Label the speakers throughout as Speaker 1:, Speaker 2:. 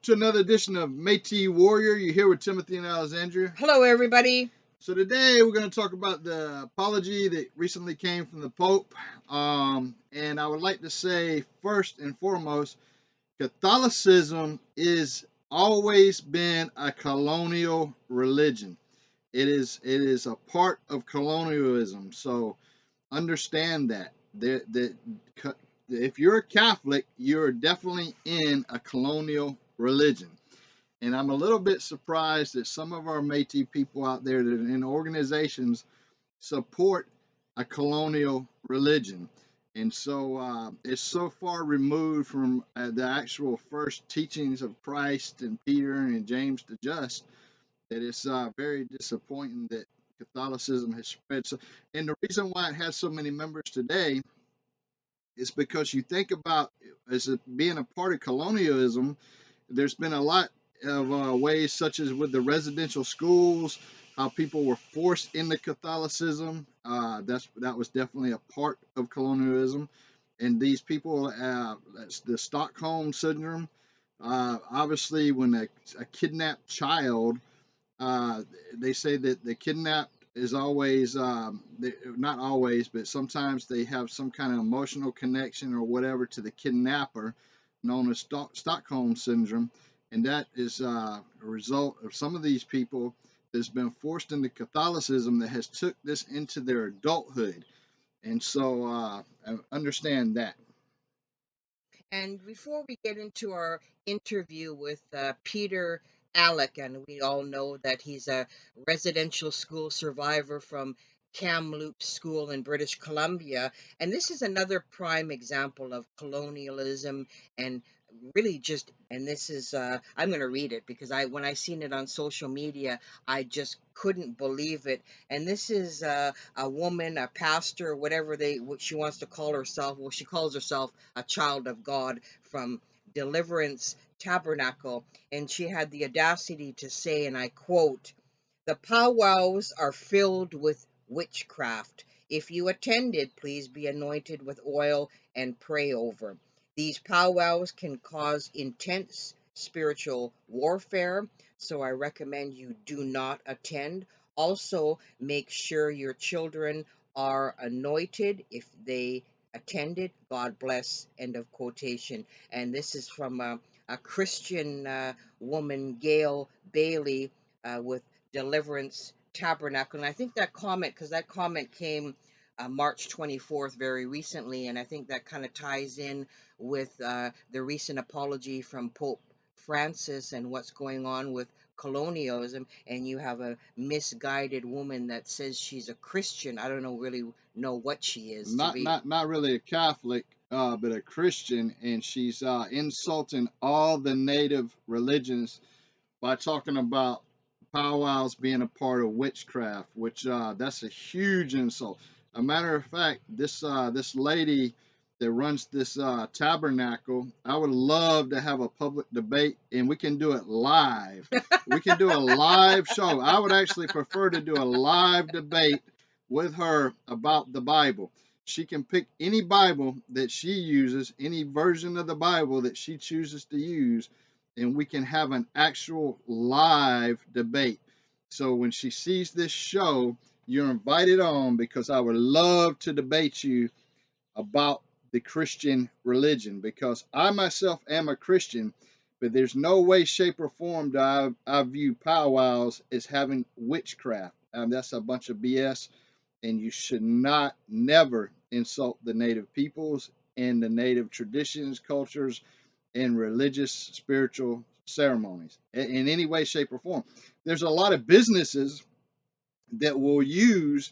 Speaker 1: to another edition of Metis Warrior. You're here with Timothy and Alexandria.
Speaker 2: Hello, everybody.
Speaker 1: So today we're going to talk about the apology that recently came from the Pope. And I would like to say, first and foremost, Catholicism is always been a colonial religion. It is a part of colonialism. So understand that. If you're a Catholic, you're definitely in a colonial religion. And I'm a little bit surprised that some of our Métis people out there that are in organizations support a colonial religion. And so it's so far removed from the actual first teachings of Christ and Peter and James the Just that it's very disappointing that Catholicism has spread. So, and the reason why it has so many members today is because you think about as it being a part of colonialism, there's been a lot of ways, such as with the residential schools, how people were forced into Catholicism. That was definitely a part of colonialism, and these people, that's the Stockholm syndrome. Obviously, when a kidnapped child, they say that the kidnapped is always not always, but sometimes they have some kind of emotional connection or whatever to the kidnapper, known as Stockholm syndrome, and that is a result of some of these people that's been forced into Catholicism that has took this into their adulthood, and so I understand that.
Speaker 2: And before we get into our interview with Peter Aleck, and we all know that he's a residential school survivor from Kamloops School in British Columbia, and this is another prime example of colonialism and really just, and this is I'm going to read it because I when I seen it on social media, I just couldn't believe it. And this is a woman, a pastor, whatever what she wants to call herself. Well, she calls herself a child of God from Deliverance Tabernacle, and she had the audacity to say, and I quote, "The powwows are filled with witchcraft. If you attended, please be anointed with oil and pray over. These powwows can cause intense spiritual warfare, so I recommend you do not attend. Also, make sure your children are anointed if they attended. God bless." End of quotation. And this is from a Christian woman, Gail Bailey, with Deliverance Tabernacle. And I think that comment, because that comment came March 24th, very recently, and I think that kind of ties in with the recent apology from Pope Francis and what's going on with colonialism. And you have a misguided woman that says she's a Christian. I don't know really know what she is to
Speaker 1: Not
Speaker 2: be.
Speaker 1: not not really a Catholic, but a Christian, and she's insulting all the native religions by talking about powwows being a part of witchcraft, which that's a huge insult. A matter of fact, this lady that runs this tabernacle, I would love to have a public debate, and we can do it live. We can do a live show. I would actually prefer to do a live debate with her about the Bible. She can pick any Bible that she uses, any version of the Bible that she chooses to use, and we can have an actual live debate. So when she sees this show, you're invited on because I would love to debate you about the Christian religion because I myself am a Christian, but there's no way, shape, or form that I view powwows as having witchcraft. That's a bunch of BS, and you should not never insult the native peoples and the native traditions, cultures, and religious, spiritual ceremonies in any way, shape, or form. There's a lot of businesses that will use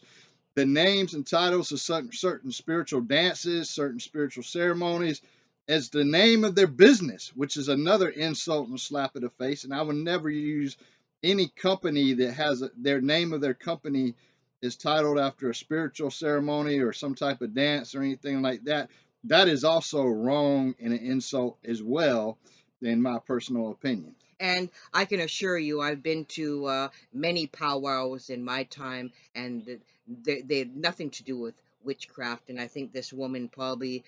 Speaker 1: the names and titles of certain spiritual dances, certain spiritual ceremonies as the name of their business, which is another insult and slap in the face. And I would never use any company that has their name of their company is titled after a spiritual ceremony or some type of dance or anything like that. That is also wrong and an insult as well, in my personal opinion.
Speaker 2: And I can assure you, I've been to many powwows in my time, and they had nothing to do with witchcraft. And I think this woman probably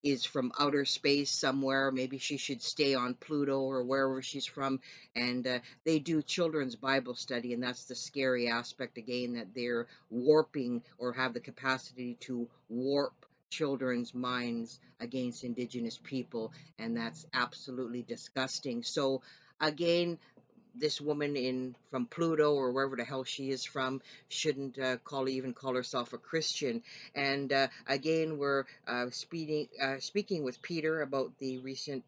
Speaker 2: is from outer space somewhere. Maybe she should stay on Pluto or wherever she's from. And they do children's Bible study, and that's the scary aspect again, that they're warping or have the capacity to warp children's minds against indigenous people, and that's absolutely disgusting. So again, this woman in from Pluto or wherever the hell she is from shouldn't even call herself a Christian. And again, we're speaking with Peter about the recent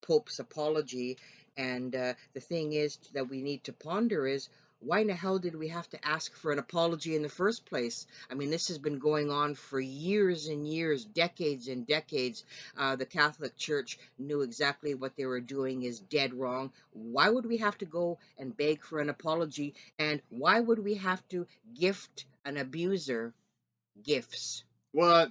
Speaker 2: Pope's apology. And the thing is that we need to ponder is, why in the hell did we have to ask for an apology in the first place? I mean, this has been going on for years and years, decades and decades. The Catholic Church knew exactly what they were doing is dead wrong. Why would we have to go and beg for an apology? And why would we have to gift an abuser gifts?
Speaker 1: Well,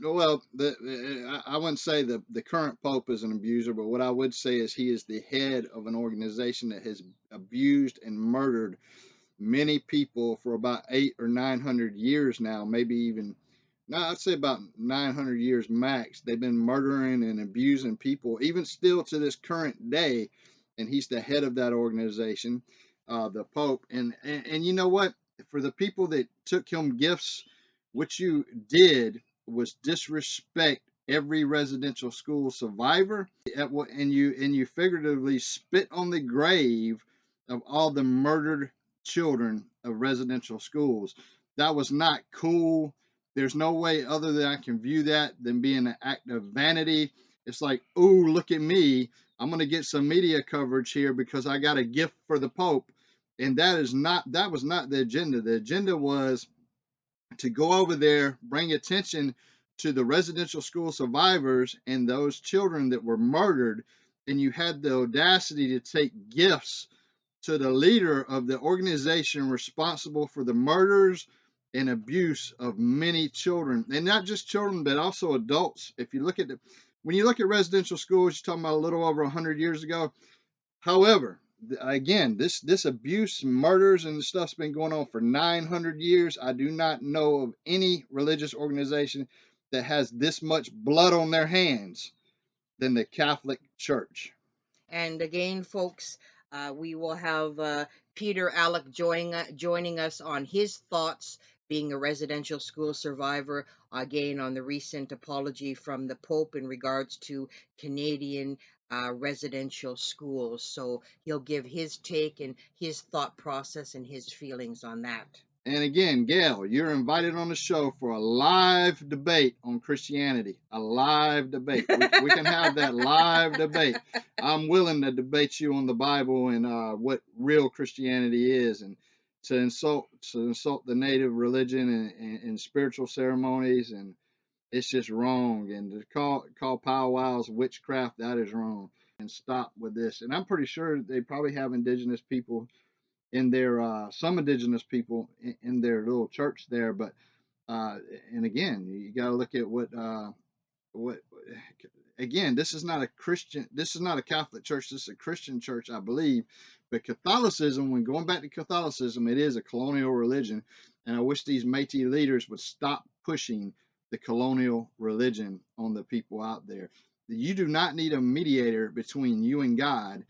Speaker 1: I wouldn't say the current pope is an abuser, but what I would say is he is the head of an organization that has abused and murdered many people for about 800 or 900 years now, maybe even, no, I'd say about 900 years max. They've been murdering and abusing people, even still to this current day. And he's the head of that organization, the Pope. And you know what? For the people that took him gifts, what you did was disrespect every residential school survivor, and you figuratively spit on the grave of all the murdered children of residential schools. That was not cool. There's no way other than I can view that than being an act of vanity. It's like, ooh, look at me. I'm going to get some media coverage here because I got a gift for the Pope. And that was not the agenda. The agenda was to go over there, bring attention to the residential school survivors and those children that were murdered. And you had the audacity to take gifts to the leader of the organization responsible for the murders and abuse of many children, and not just children, but also adults. If you look at when you look at residential schools, you're talking about a little over 100 years ago. However, again, this abuse, murders, and stuff's been going on for 900 years. I do not know of any religious organization that has this much blood on their hands than the Catholic Church.
Speaker 2: And again, folks, we will have Peter Aleck joining us on his thoughts, being a residential school survivor, again on the recent apology from the Pope in regards to Canadian residential schools. So he'll give his take and his thought process and his feelings on that.
Speaker 1: And again, Gail, you're invited on the show for a live debate on Christianity. A live debate. We can have that live debate. I'm willing to debate you on the Bible and what real Christianity is, and to insult the native religion and spiritual ceremonies, and it's just wrong. And to call Pow Wows witchcraft, that is wrong. And stop with this. And I'm pretty sure they probably have indigenous people in their some indigenous people in their little church there. But uh, and again, you got to look at what again, this is not a Christian, this is not a Catholic church, this is a Christian church, I believe. But Catholicism, when going back to Catholicism, it is a colonial religion, and I wish these Metis leaders would stop pushing the colonial religion on the people out there. You do not need a mediator between you and God.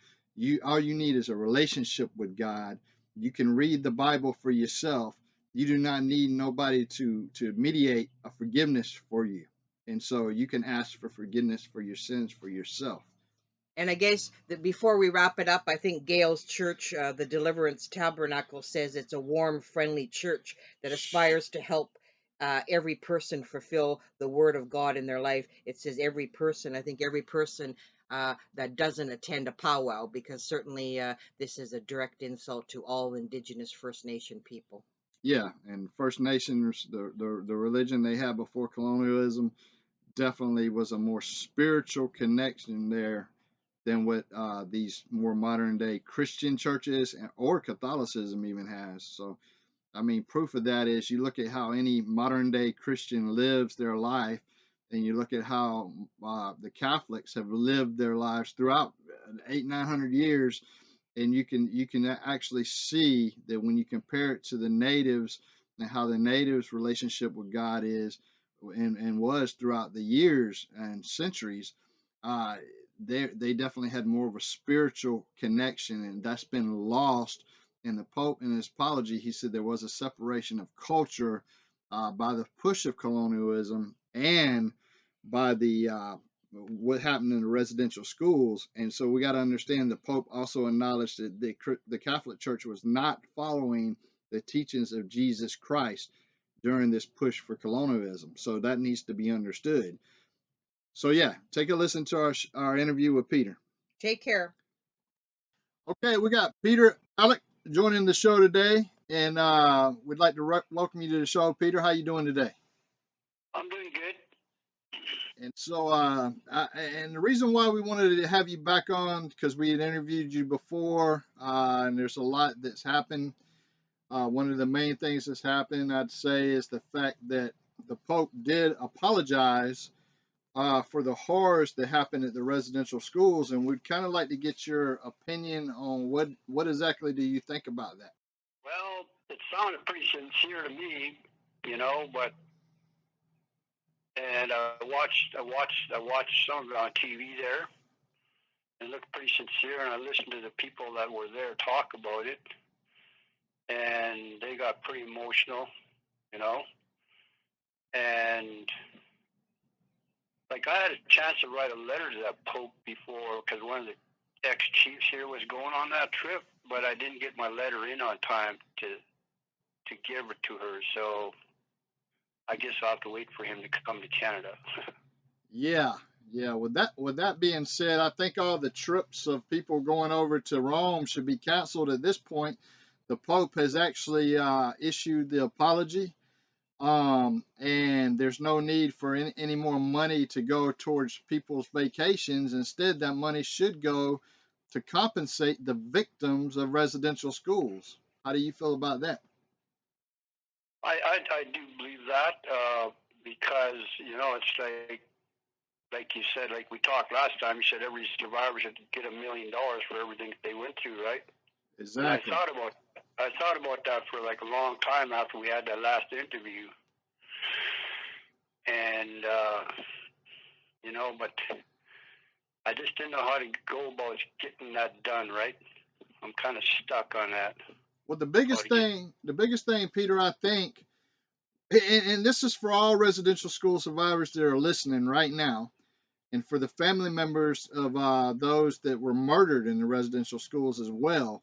Speaker 1: All you need is a relationship with God. You can read the Bible for yourself. You do not need nobody to mediate a forgiveness for you, and so you can ask for forgiveness for your sins for yourself.
Speaker 2: And I guess that before we wrap it up, I think Gail's church, the Deliverance Tabernacle, says it's a warm, friendly church that aspires to help every person fulfill the word of God in their life. It says every person. I think every person that doesn't attend a powwow, because certainly this is a direct insult to all Indigenous First Nation people.
Speaker 1: Yeah, and First Nations, the religion they had before colonialism, definitely was a more spiritual connection there than what these more modern day Christian churches or Catholicism even has. So I mean, proof of that is you look at how any modern day Christian lives their life, and you look at how the Catholics have lived their lives throughout 800 900 years, and you can actually see that when you compare it to the natives and how the natives' relationship with God is and was throughout the years and centuries, uh, they definitely had more of a spiritual connection, and that's been lost. And the Pope, in his apology, he said there was a separation of culture by the push of colonialism and by the what happened in the residential schools. And so we got to understand the Pope also acknowledged that the Catholic Church was not following the teachings of Jesus Christ during this push for colonialism. So that needs to be understood. So yeah, take a listen to our interview with Peter.
Speaker 2: Take care.
Speaker 1: Okay, we got Peter Aleck joining the show today, and we'd like to welcome you to the show. Peter, how you doing today?
Speaker 3: I'm doing good.
Speaker 1: And so, and the reason why we wanted to have you back on, because we had interviewed you before, and there's a lot that's happened. One of the main things that's happened, I'd say, is the fact that the Pope did apologize for the horrors that happened at the residential schools, and we'd kind of like to get your opinion on what exactly do you think about that?
Speaker 3: Well, it sounded pretty sincere to me, but and I watched some of it on TV there. It looked pretty sincere, and I listened to the people that were there talk about it, and they got pretty emotional, you know. And like I had a chance to write a letter to that Pope before, because one of the ex-chiefs here was going on that trip, but I didn't get my letter in on time to give it to her. So I guess I'll have to wait for him to come to Canada.
Speaker 1: Yeah, yeah. With that being said, I think all the trips of people going over to Rome should be canceled at this point. The Pope has actually issued the apology, and there's no need for any more money to go towards people's vacations. Instead, that money should go to compensate the victims of residential schools. How do you feel about that?
Speaker 3: I do believe that because it's like you said, like we talked last time. You said every survivor should get $1 million for everything they went through, right?
Speaker 1: Exactly.
Speaker 3: And I thought about that for like a long time after we had that last interview, and but I just didn't know how to go about getting that done, right? I'm kind of stuck on that.
Speaker 1: Well, the biggest thing, Peter, I think, and this is for all residential school survivors that are listening right now, and for the family members of those that were murdered in the residential schools as well.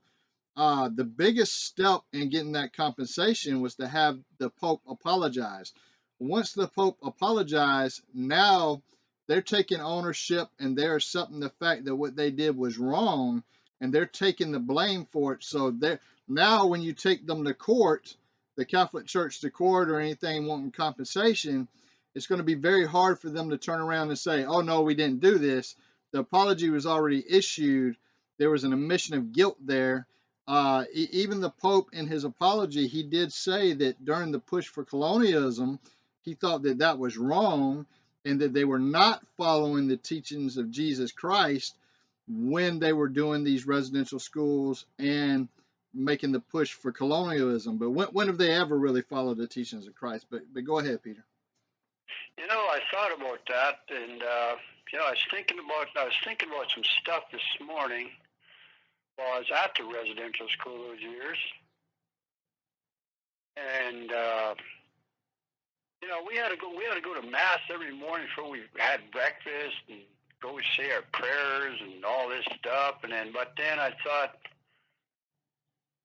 Speaker 1: The biggest step in getting that compensation was to have the Pope apologize. Once the Pope apologized, now they're taking ownership and they're accepting the fact that what they did was wrong, and they're taking the blame for it. So they're now, when you take them to court, the Catholic Church to court or anything wanting compensation, it's going to be very hard for them to turn around and say, "Oh no, we didn't do this." The apology was already issued. There was an admission of guilt there. Even the Pope, in his apology, he did say that during the push for colonialism, he thought that that was wrong and that they were not following the teachings of Jesus Christ when they were doing these residential schools and making the push for colonialism. But when have they ever really followed the teachings of Christ? But go ahead, Peter.
Speaker 3: I thought about that, and I was thinking about some stuff this morning while I was at the residential school those years, and we had to go to mass every morning before we had breakfast and go say our prayers and all this stuff, but then I thought,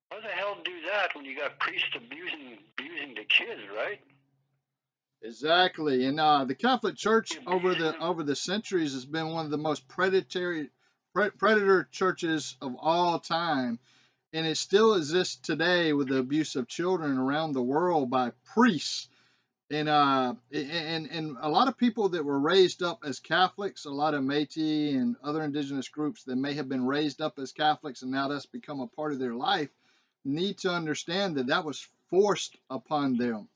Speaker 3: why the hell do that when you got priests abusing the kids, right?
Speaker 1: Exactly, and the Catholic Church over the centuries has been one of the most predator churches of all time, and it still exists today with the abuse of children around the world by priests. And a lot of people that were raised up as Catholics, a lot of Metis and other indigenous groups that may have been raised up as Catholics and now that's become a part of their life, need to understand that that was forced upon them,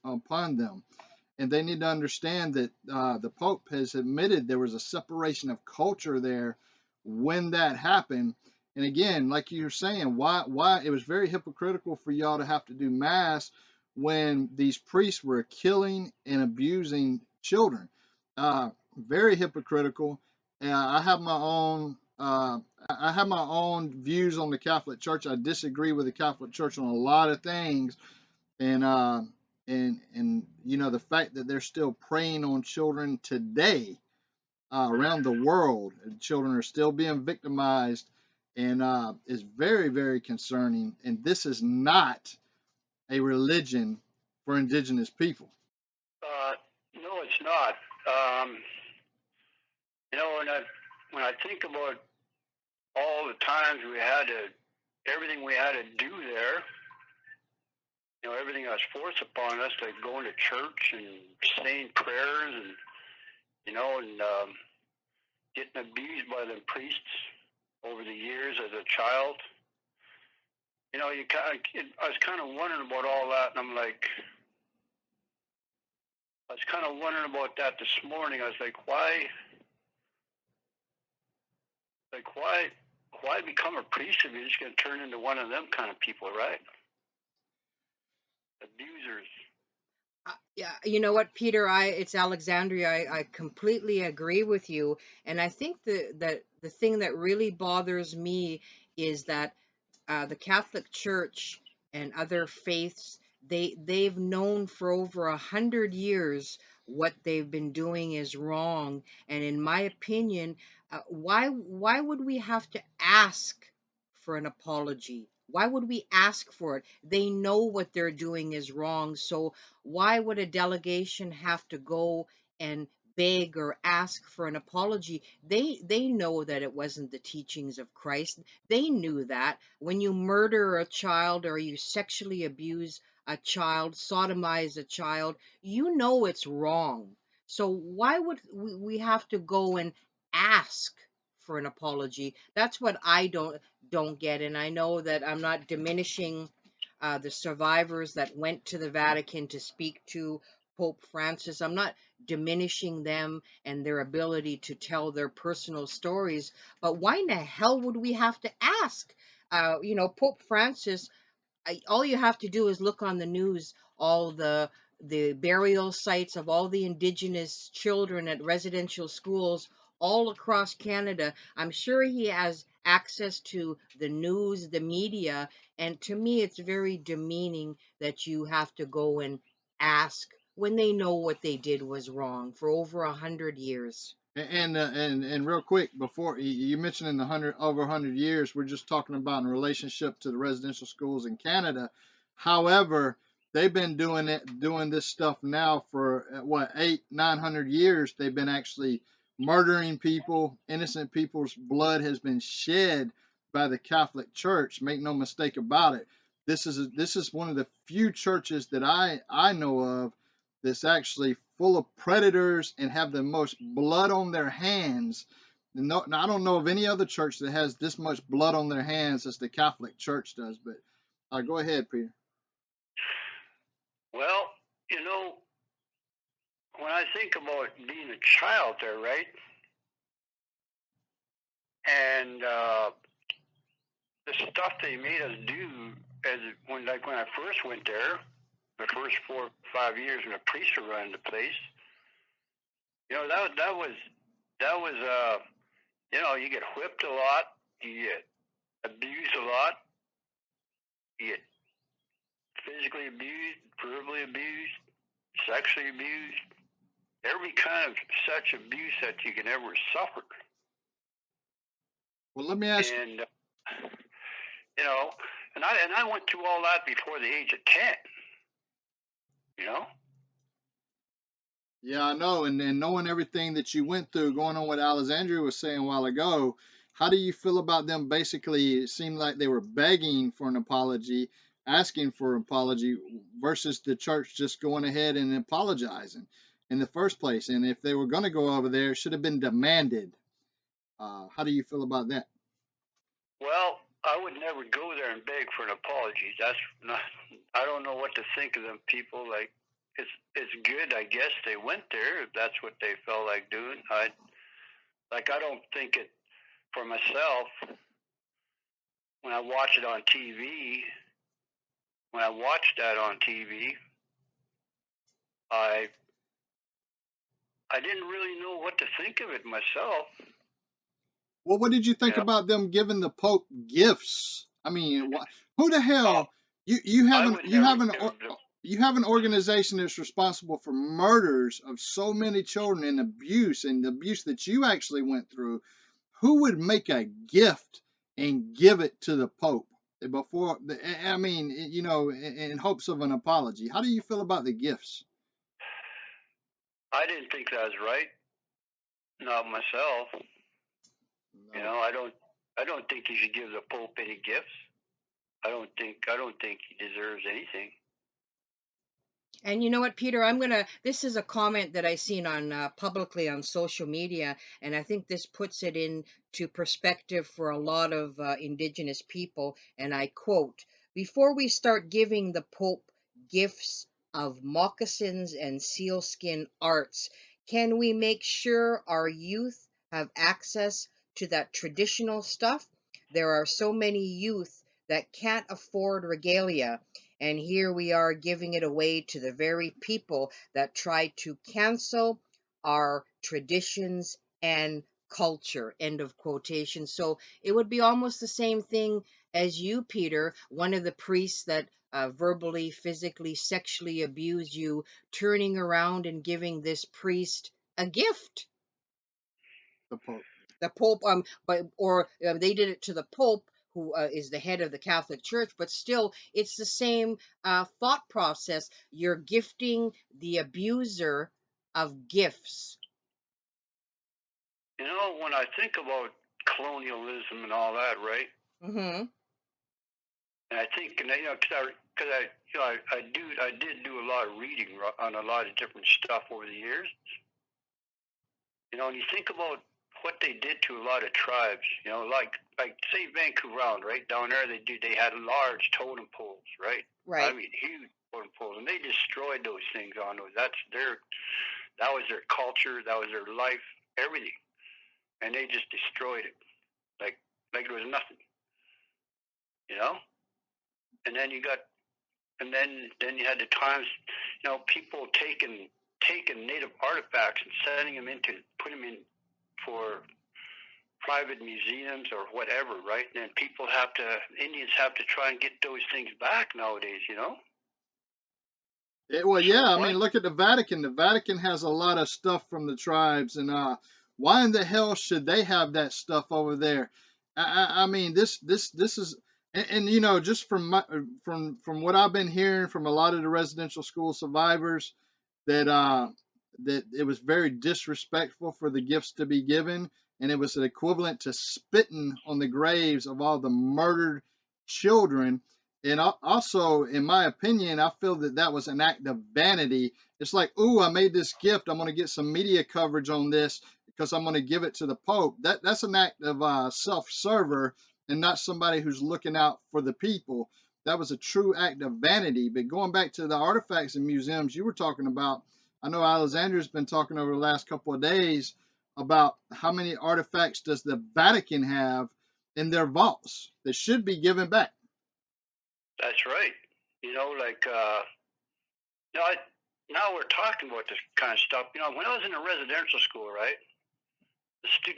Speaker 1: and they need to understand that the Pope has admitted there was a separation of culture there when that happened. And again, like you're saying, why it was very hypocritical for y'all to have to do mass when these priests were killing and abusing children. Very hypocritical. I have my own. I have my own views on the Catholic Church. I disagree with the Catholic Church on a lot of things, and you know, the fact that they're still preying on children today around the world. Children are still being victimized, and is very, very concerning. And this is not a religion for indigenous people.
Speaker 3: No, it's not. Um, you know, when I think about all the times everything we had to do there, you know, everything that was forced upon us, like going to church and saying prayers, and you know, and getting abused by the priests over the years as a child. You know, I was kind of wondering about all that, and I was kind of wondering about that this morning. I was like, why become a priest if you're just going to turn into one of them kind of people, right? Abusers.
Speaker 2: Yeah, you know what, Peter? It's Alexandria. I completely agree with you, and I think the thing that really bothers me is that the Catholic Church and other faiths, they've known for over 100 years what they've been doing is wrong. And in my opinion, why would we have to ask for an apology? Why would we ask for it? They know what they're doing is wrong. So why would a delegation have to go and beg or ask for an apology? They know that it wasn't the teachings of Christ. They knew that when you murder a child or you sexually abuse a child, sodomize a child, you know it's wrong. So why would we have to go and ask for an apology? That's what I don't get. And I know that I'm not diminishing the survivors that went to the Vatican to speak to Pope Francis. I'm not diminishing them and their ability to tell their personal stories, but why in the hell would we have to ask? You know, Pope Francis, all you have to do is look on the news, all the burial sites of all the indigenous children at residential schools all across Canada. I'm sure he has access to the news, the media, and to me it's very demeaning that you have to go and ask when they know what they did was wrong for over 100 years.
Speaker 1: And real quick, before you mentioned in the over 100 years, we're just talking about in relationship to the residential schools in Canada. However, they've been doing this stuff now for what 800-900 years. They've been actually murdering people. Innocent people's blood has been shed by the Catholic Church. Make no mistake about it. This is one of the few churches that I know of that's actually full of predators and have the most blood on their hands. No, I don't know of any other church that has this much blood on their hands as the Catholic Church does. But go ahead, Peter.
Speaker 3: Well, you know, when I think about being a child there, right, and the stuff they made us do when I first went there, the first 4 or 5 years when the priests were running the place, you know, that was you know, you get whipped a lot, you get abused a lot, you get physically abused, verbally abused, sexually abused, every kind of such abuse that you can ever suffer.
Speaker 1: Well, let me ask.
Speaker 3: And you know, and I went through all that before the age of 10. You know.
Speaker 1: Yeah, I know, and knowing everything that you went through, going on what Alexandria was saying a while ago, how do you feel about them? Basically, it seemed like they were begging for an apology, asking for an apology, versus the church just going ahead and apologizing in the first place. And if they were going to go over there, it should have been demanded. How do you feel about that?
Speaker 3: Well, I would never go there and beg for an apology. That's not. I don't know what to think of them people. Like, it's good, I guess they went there if that's what they felt like doing. I don't think it for myself. When I watch it on TV, when I watch that on TV, I I didn't really know what to think of it myself.
Speaker 1: Well, what did you think
Speaker 3: You know,
Speaker 1: about them giving the Pope gifts? I mean, who the
Speaker 3: oh,
Speaker 1: hell you have
Speaker 3: I
Speaker 1: an
Speaker 3: would never give them.
Speaker 1: you have an organization that's responsible for murders of so many children and the abuse that you actually went through. Who would make a gift and give it to the Pope before? I mean, you know, in hopes of an apology. How do you feel about the gifts?
Speaker 3: I didn't think that was right. Not myself. You
Speaker 1: No.
Speaker 3: know, I don't think you should give the Pope any gifts. I don't think he deserves anything.
Speaker 2: And you know what, Peter? This is a comment that I seen on publicly on social media, and I think this puts it into perspective for a lot of indigenous people. And I quote: "Before we start giving the Pope gifts of moccasins and sealskin arts, can we make sure our youth have access to that traditional stuff? There are so many youth that can't afford regalia. And here we are giving it away to the very people that try to cancel our traditions and culture." End of quotation. So it would be almost the same thing as you, Peter, one of the priests that verbally, physically, sexually abused you, turning around and giving this priest a gift.
Speaker 1: The Pope.
Speaker 2: The Pope, they did it to the Pope, who is the head of the Catholic Church, but still, it's the same thought process. You're gifting the abuser of gifts.
Speaker 3: You know, when I think about colonialism and all that, right?
Speaker 2: Mm-hmm.
Speaker 3: And I think, and you know, I did do a lot of reading on a lot of different stuff over the years. You know, and you think about what they did to a lot of tribes. You know, like say Vancouver Island, right down there, they had large totem poles, right? I
Speaker 2: Right.
Speaker 3: mean, huge totem poles, and they destroyed those things on those. That was their culture, that was their life, everything, and they just destroyed it like it was nothing, you know. And then you got, and then you had the times, you know, people taking native artifacts and sending them into put them in for private museums or whatever, right? And then Indians have to try and get those things back nowadays, you know?
Speaker 1: Well,
Speaker 3: So
Speaker 1: yeah. I
Speaker 3: why?
Speaker 1: mean, look at the Vatican. The Vatican has a lot of stuff from the tribes, and why in the hell should they have that stuff over there? I mean, this is, and you know, just from what I've been hearing from a lot of the residential school survivors, that that it was very disrespectful for the gifts to be given, and it was an equivalent to spitting on the graves of all the murdered children. And also, in my opinion, I feel that that was an act of vanity. It's like, ooh, I made this gift. I'm going to get some media coverage on this because I'm going to give it to the Pope. That's an act of self-server and not somebody who's looking out for the people. That was a true act of vanity. But going back to the artifacts and museums you were talking about, I know Alexander's been talking over the last couple of days about how many artifacts does the Vatican have in their vaults that should be given back.
Speaker 3: That's right. You know, like you know, now we're talking about this kind of stuff. You know, when I was in a residential school, right?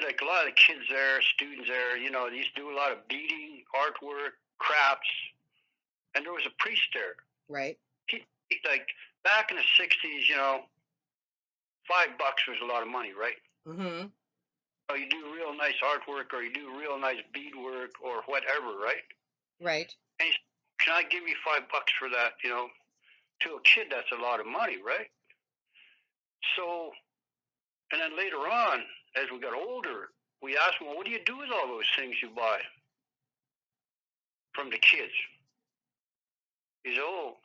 Speaker 3: Like a lot of the kids there, students there, you know, they used to do a lot of beading, artwork, crafts, and there was a priest there.
Speaker 2: Right.
Speaker 3: He like back in the '60s, you know, $5 was a lot of money, right?
Speaker 2: Mm-hmm.
Speaker 3: So you do real nice artwork, or you do real nice beadwork, or whatever, right?
Speaker 2: Right.
Speaker 3: And he said, can I give you $5 for that? You know, to a kid, that's a lot of money, right? So, and then later on, as we got older, we asked him, well, what do you do with all those things you buy from the kids? He said, oh,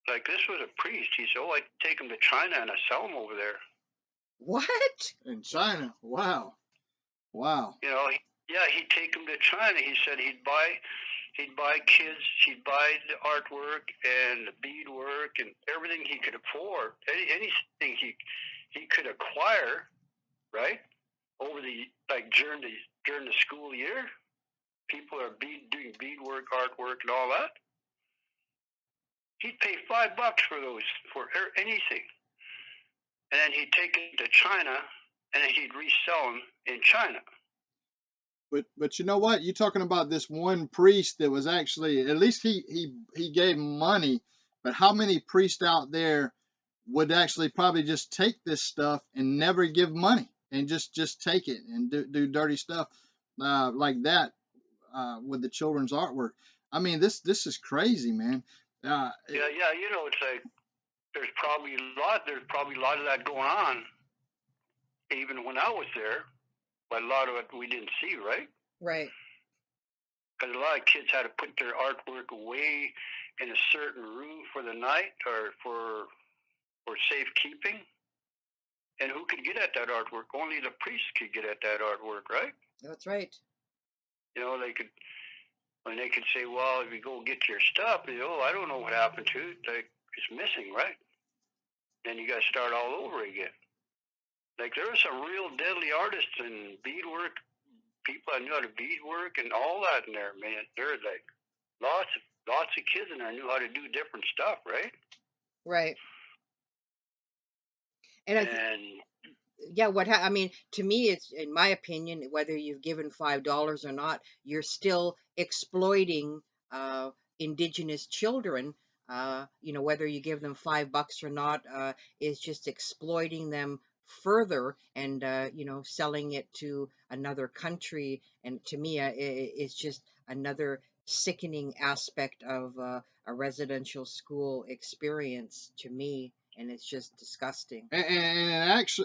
Speaker 3: like this was a priest. He said, oh, I take them to China and I sell them over there.
Speaker 2: What?
Speaker 1: In China. Wow. Wow.
Speaker 3: You know, yeah, he'd take them to China. He said he'd buy kids, he'd buy the artwork and the beadwork and everything he could afford, anything he could acquire, right? Over the like during the school year, people are doing beadwork, artwork, and all that. He'd pay $5 for those for anything. and then he'd take it to China, and then he'd resell them in China.
Speaker 1: But you know what? You're talking about this one priest that was actually, at least he gave money, but how many priests out there would actually probably just take this stuff and never give money and just take it and do dirty stuff like that with the children's artwork? I mean, this is crazy, man.
Speaker 3: Yeah, you know, it's like there's probably a lot of that going on, even when I was there, but a lot of it we didn't see, right?
Speaker 2: Right.
Speaker 3: Because a lot of kids had to put their artwork away in a certain room for the night or for safekeeping. And who could get at that artwork? Only the priests could get at that artwork, right?
Speaker 2: That's right.
Speaker 3: You know, they could say, well, if you go get your stuff, I don't know what happened to it. Like, it's missing, right? Then you got to start all over again. Like, there were some real deadly artists and beadwork people that knew how to beadwork and all that in there, man. There are like lots of kids in there knew how to do different stuff, right?
Speaker 2: Right. And yeah, I mean, to me, it's, in my opinion, whether you've given $5 or not, you're still exploiting indigenous children. Whether you give them $5 or not, is just exploiting them further and selling it to another country. And to me, it's just another sickening aspect of a residential school experience to me, and it's just disgusting.
Speaker 1: And in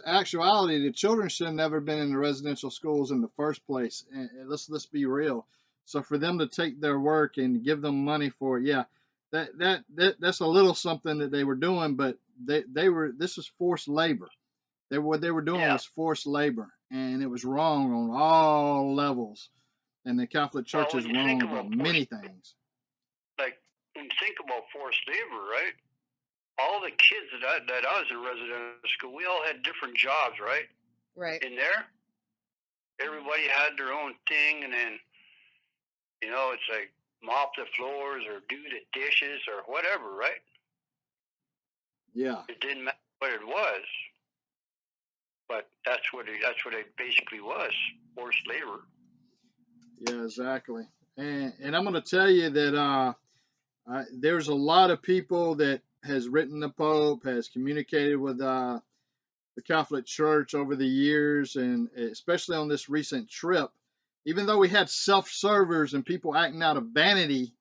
Speaker 1: actuality, the children should have never been in the residential schools in the first place. And let's be real. So for them to take their work and give them money for it, yeah, that's a little something that they were doing, but they were, this was forced labor. What they were doing
Speaker 3: Yeah.
Speaker 1: was forced labor, and it was wrong on all levels. And the Catholic
Speaker 3: Well,
Speaker 1: Church
Speaker 3: when
Speaker 1: is
Speaker 3: you think
Speaker 1: wrong
Speaker 3: about
Speaker 1: about many things.
Speaker 3: when you think about forced labor, right? All the kids that I was in residential school, we all had different jobs, right?
Speaker 2: Right.
Speaker 3: In there, everybody had their own thing, and then it's like mop the floors or do the dishes or whatever, right?
Speaker 1: Yeah.
Speaker 3: It didn't matter what it was, but that's what it basically was, forced labor.
Speaker 1: Yeah, exactly. And I'm going to tell you that there's a lot of people that has written the Pope, has communicated with the Catholic Church over the years, and especially on this recent trip. Even though we had self-servers and people acting out of vanity,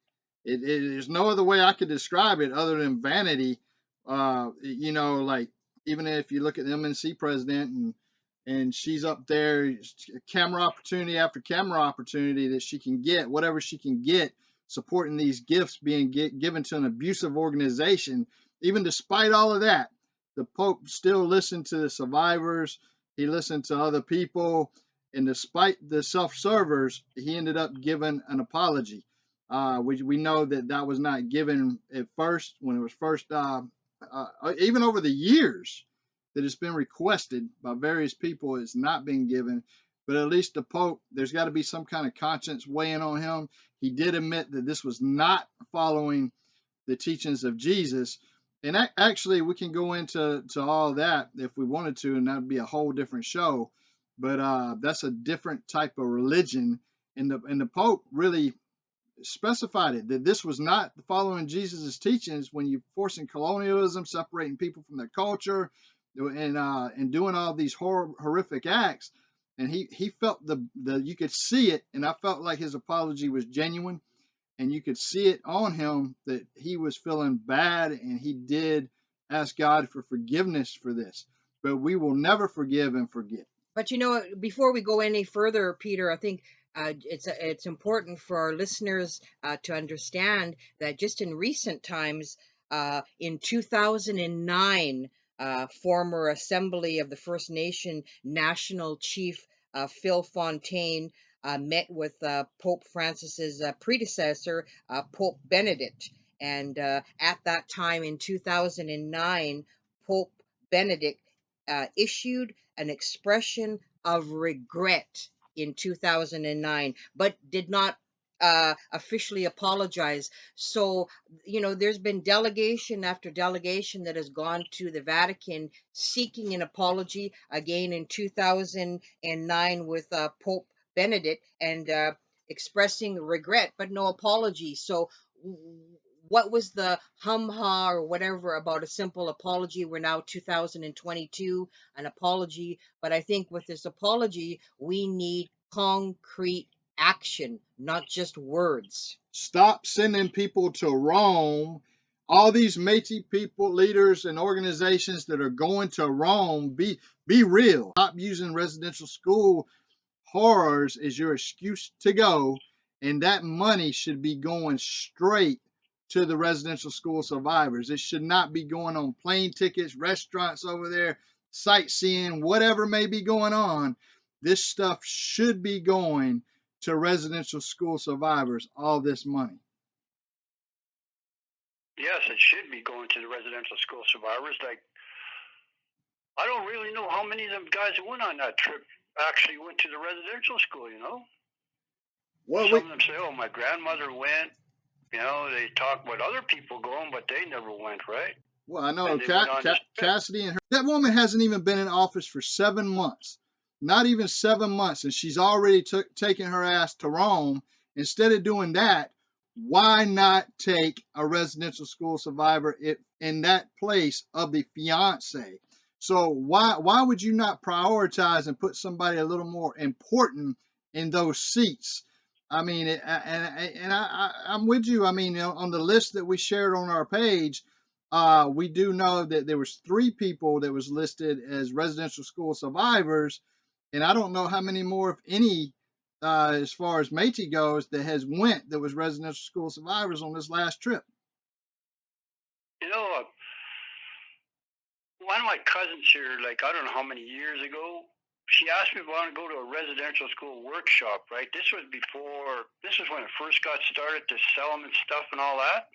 Speaker 1: there's no other way I could describe it other than vanity. Like even if you look at the MNC president and she's up there, camera opportunity after camera opportunity that she can get, whatever she can get, supporting these gifts being given to an abusive organization. Even despite all of that, the Pope still listened to the survivors. He listened to other people, and despite the self-servers, he ended up giving an apology. We know that was not given at first when it was first, even over the years that it's been requested by various people. It's not been given, but at least the Pope, there's got to be some kind of conscience weighing on him. He did admit that this was not following the teachings of Jesus. And actually, we can go into all that if we wanted to, and that'd be a whole different show. But that's a different type of religion, and the Pope really specified it that this was not following Jesus' teachings when you're forcing colonialism, separating people from their culture, and doing all these horrific acts. And he felt the you could see it, and I felt like his apology was genuine, and you could see it on him that he was feeling bad, and he did ask God for forgiveness for this. But we will never forgive and forget.
Speaker 2: But before we go any further, Peter, I think it's important for our listeners to understand that just in recent times, in 2009, former Assembly of the First Nation National Chief Phil Fontaine met with Pope Francis's predecessor, Pope Benedict, and at that time in 2009, Pope Benedict issued an expression of regret in 2009, but did not officially apologize. So, there's been delegation after delegation that has gone to the Vatican seeking an apology, again in 2009 with Pope Benedict, and expressing regret, but no apology. So, what was the hum ha or whatever about a simple apology? We're now 2022, an apology. But I think with this apology, we need concrete action, not just words.
Speaker 1: Stop sending people to Rome. All these Métis people, leaders, and organizations that are going to Rome, be real. Stop using residential school horrors as your excuse to go, and that money should be going straight to the residential school survivors. It should not be going on plane tickets, restaurants over there, sightseeing, whatever may be going on. This stuff should be going to residential school survivors, all this money.
Speaker 3: Yes, it should be going to the residential school survivors. Like, I don't really know how many of them guys who went on that trip actually went to the residential school,
Speaker 1: Well,
Speaker 3: Some of them say, oh, my grandmother went. They talk about other people going, but they never went, right?
Speaker 1: Well, I know
Speaker 3: Cassidy
Speaker 1: Cassidy and her. That woman hasn't even been in office for 7 months, not even 7 months, and she's already taken her ass to Rome. Instead of doing that, why not take a residential school survivor in that place of the fiance? So why would you not prioritize and put somebody a little more important in those seats? I mean, I'm with you. I mean, on the list that we shared on our page, we do know that there was 3 people that was listed as residential school survivors, and I don't know how many more, if any, as far as Métis goes, that was residential school survivors on this last trip.
Speaker 3: One of my cousins here, like, I don't know how many years ago, she asked me if I want to go to a residential school workshop, right? This was when it first got started to sell them and stuff and all that.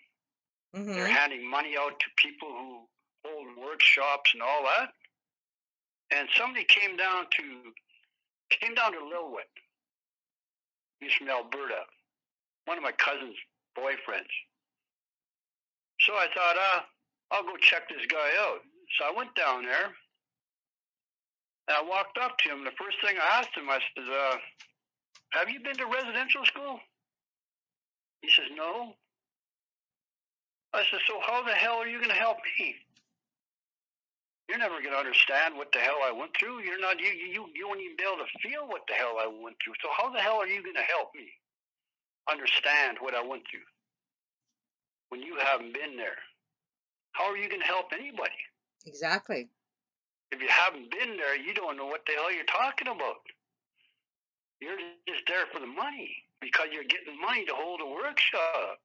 Speaker 2: Mm-hmm.
Speaker 3: They're handing money out to people who hold workshops and all that. And somebody came down to Lillooet. He's from Alberta. One of my cousin's boyfriends. So I thought, I'll go check this guy out. So I went down there, and I walked up to him. The first thing I asked him, I said, have you been to residential school? He says, no. I said, so how the hell are you going to help me? You're never going to understand what the hell I went through. You won't even be able to feel what the hell I went through. So how the hell are you going to help me understand what I went through when you haven't been there? How are you going to help anybody?
Speaker 2: Exactly.
Speaker 3: If you haven't been there, you don't know what the hell you're talking about. You're just there for the money because you're getting money to hold a workshop.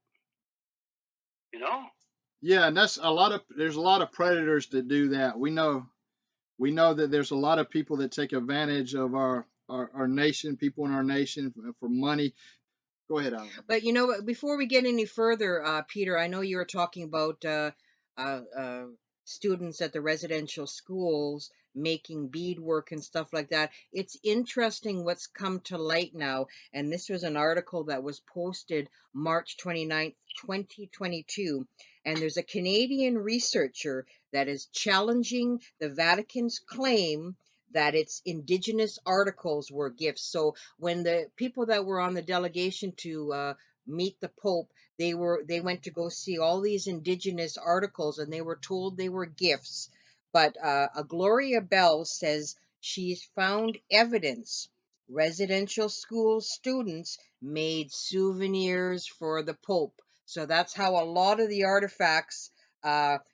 Speaker 1: Yeah, and there's a lot of predators that do that. We know that there's a lot of people that take advantage of our nation, people in our nation, for money. Go ahead, Alan.
Speaker 2: But before we get any further, Peter, I know you were talking about students at the residential schools making beadwork and stuff like that. It's interesting what's come to light now, and this was an article that was posted March 29th, 2022, and there's a Canadian researcher that is challenging the Vatican's claim that its indigenous articles were gifts. So when the people that were on the delegation to meet the Pope, they went to go see all these indigenous articles, and they were told they were gifts. But a Gloria Bell says she's found evidence. Residential school students made souvenirs for the Pope. So that's how a lot of the artifacts.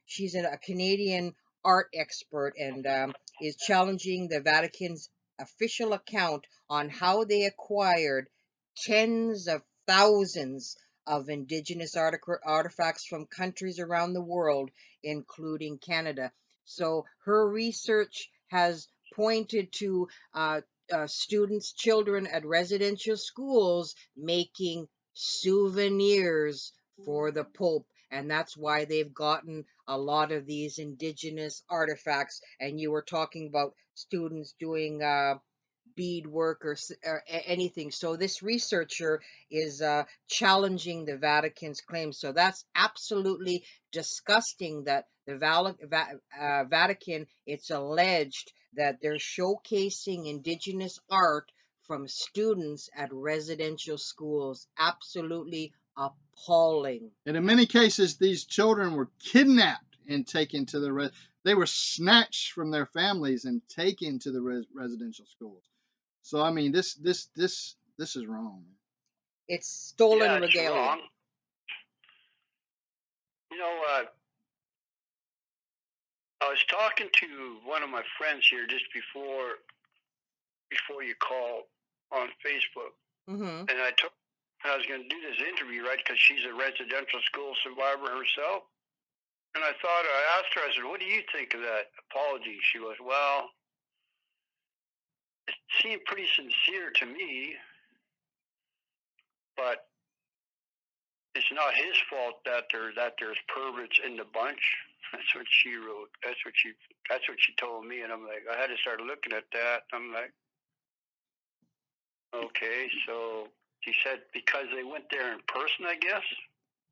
Speaker 2: She's a Canadian art expert, and is challenging the Vatican's official account on how they acquired tens of thousands of indigenous artifacts from countries around the world, including Canada. So her research has pointed to students, children at residential schools making souvenirs for the Pope. And that's why they've gotten a lot of these indigenous artifacts. And you were talking about students doing beadwork or anything. So this researcher is challenging the Vatican's claims. So that's absolutely disgusting that the Vatican, it's alleged that they're showcasing indigenous art from students at residential schools. Absolutely appalling.
Speaker 1: And in many cases, these children were kidnapped and taken to the they were snatched from their families and taken to the residential schools. So I mean, this is wrong.
Speaker 2: It's stolen
Speaker 3: Yeah, it's
Speaker 2: regalia.
Speaker 3: wrong. You know, I was talking to one of my friends here just before you called on Facebook,
Speaker 2: Mm-hmm.
Speaker 3: and I was going to do this interview, right, because she's a residential school survivor herself. And I asked her, I said, what do you think of that apology? She goes, well, it seemed pretty sincere to me, but it's not his fault that there's perverts in the bunch. That's what she wrote. That's what she told me, and I'm like, I had to start looking at that. I'm like, okay, so she said because they went there in person, I guess.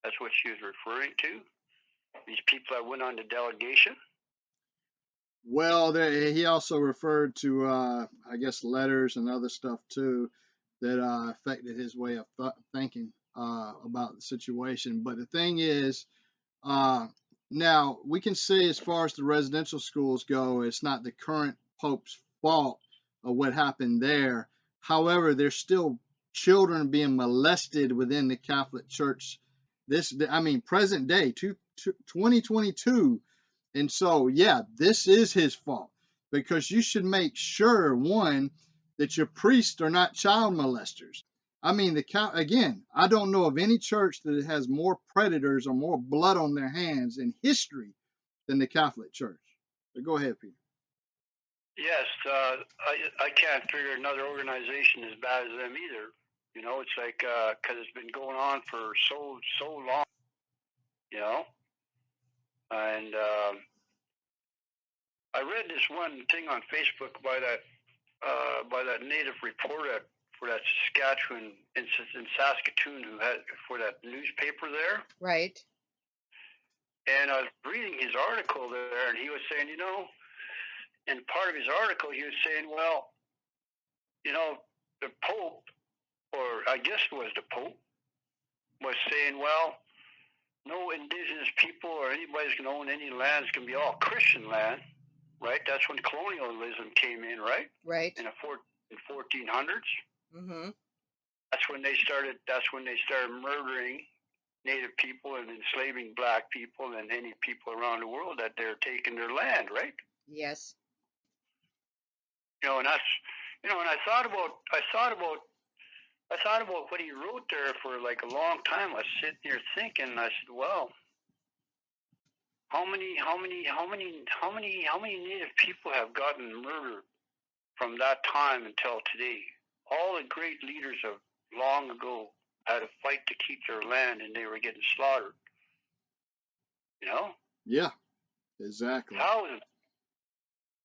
Speaker 3: That's what she was referring to. These people that went on the delegation.
Speaker 1: Well, he also referred to, I guess, letters and other stuff too that affected his way of thinking about the situation. But the thing is, uh, now we can say, as far as the residential schools go, it's not the current pope's fault of what happened there. However, there's still children being molested within the Catholic Church. I mean, present day, 2022. And so, yeah, this is his fault because you should make sure, one, that your priests are not child molesters. I mean, again, I don't know of any church that has more predators or more blood on their hands in history than the Catholic Church. But go ahead, Peter.
Speaker 3: Yes, I can't figure another organization as bad as them either. You know, it's like because it's been going on for so long. You know, and I read this one thing on Facebook by that native reporter for that Saskatchewan in Saskatoon who had for that newspaper there.
Speaker 2: Right.
Speaker 3: And I was reading his article there, and he was saying, you know, in part of his article, he was saying, well, you know, the Pope, or I guess it was the Pope, was saying, well, no indigenous people or anybody's going to own any land. It's going to be all Christian land, right? That's when colonialism came in, right?
Speaker 2: Right.
Speaker 3: In the 1400s.
Speaker 2: Mm-hmm.
Speaker 3: That's when they started murdering Native people and enslaving Black people and any people around the world that they're taking their land, right?
Speaker 2: Yes.
Speaker 3: You know, and that's, you know, and I thought about what he wrote there for like a long time. I was sitting here thinking, and I said, well, how many Native people have gotten murdered from that time until today? All the great leaders of long ago had to fight to keep their land, and they were getting slaughtered. You know?
Speaker 1: Yeah, exactly.
Speaker 3: How is it?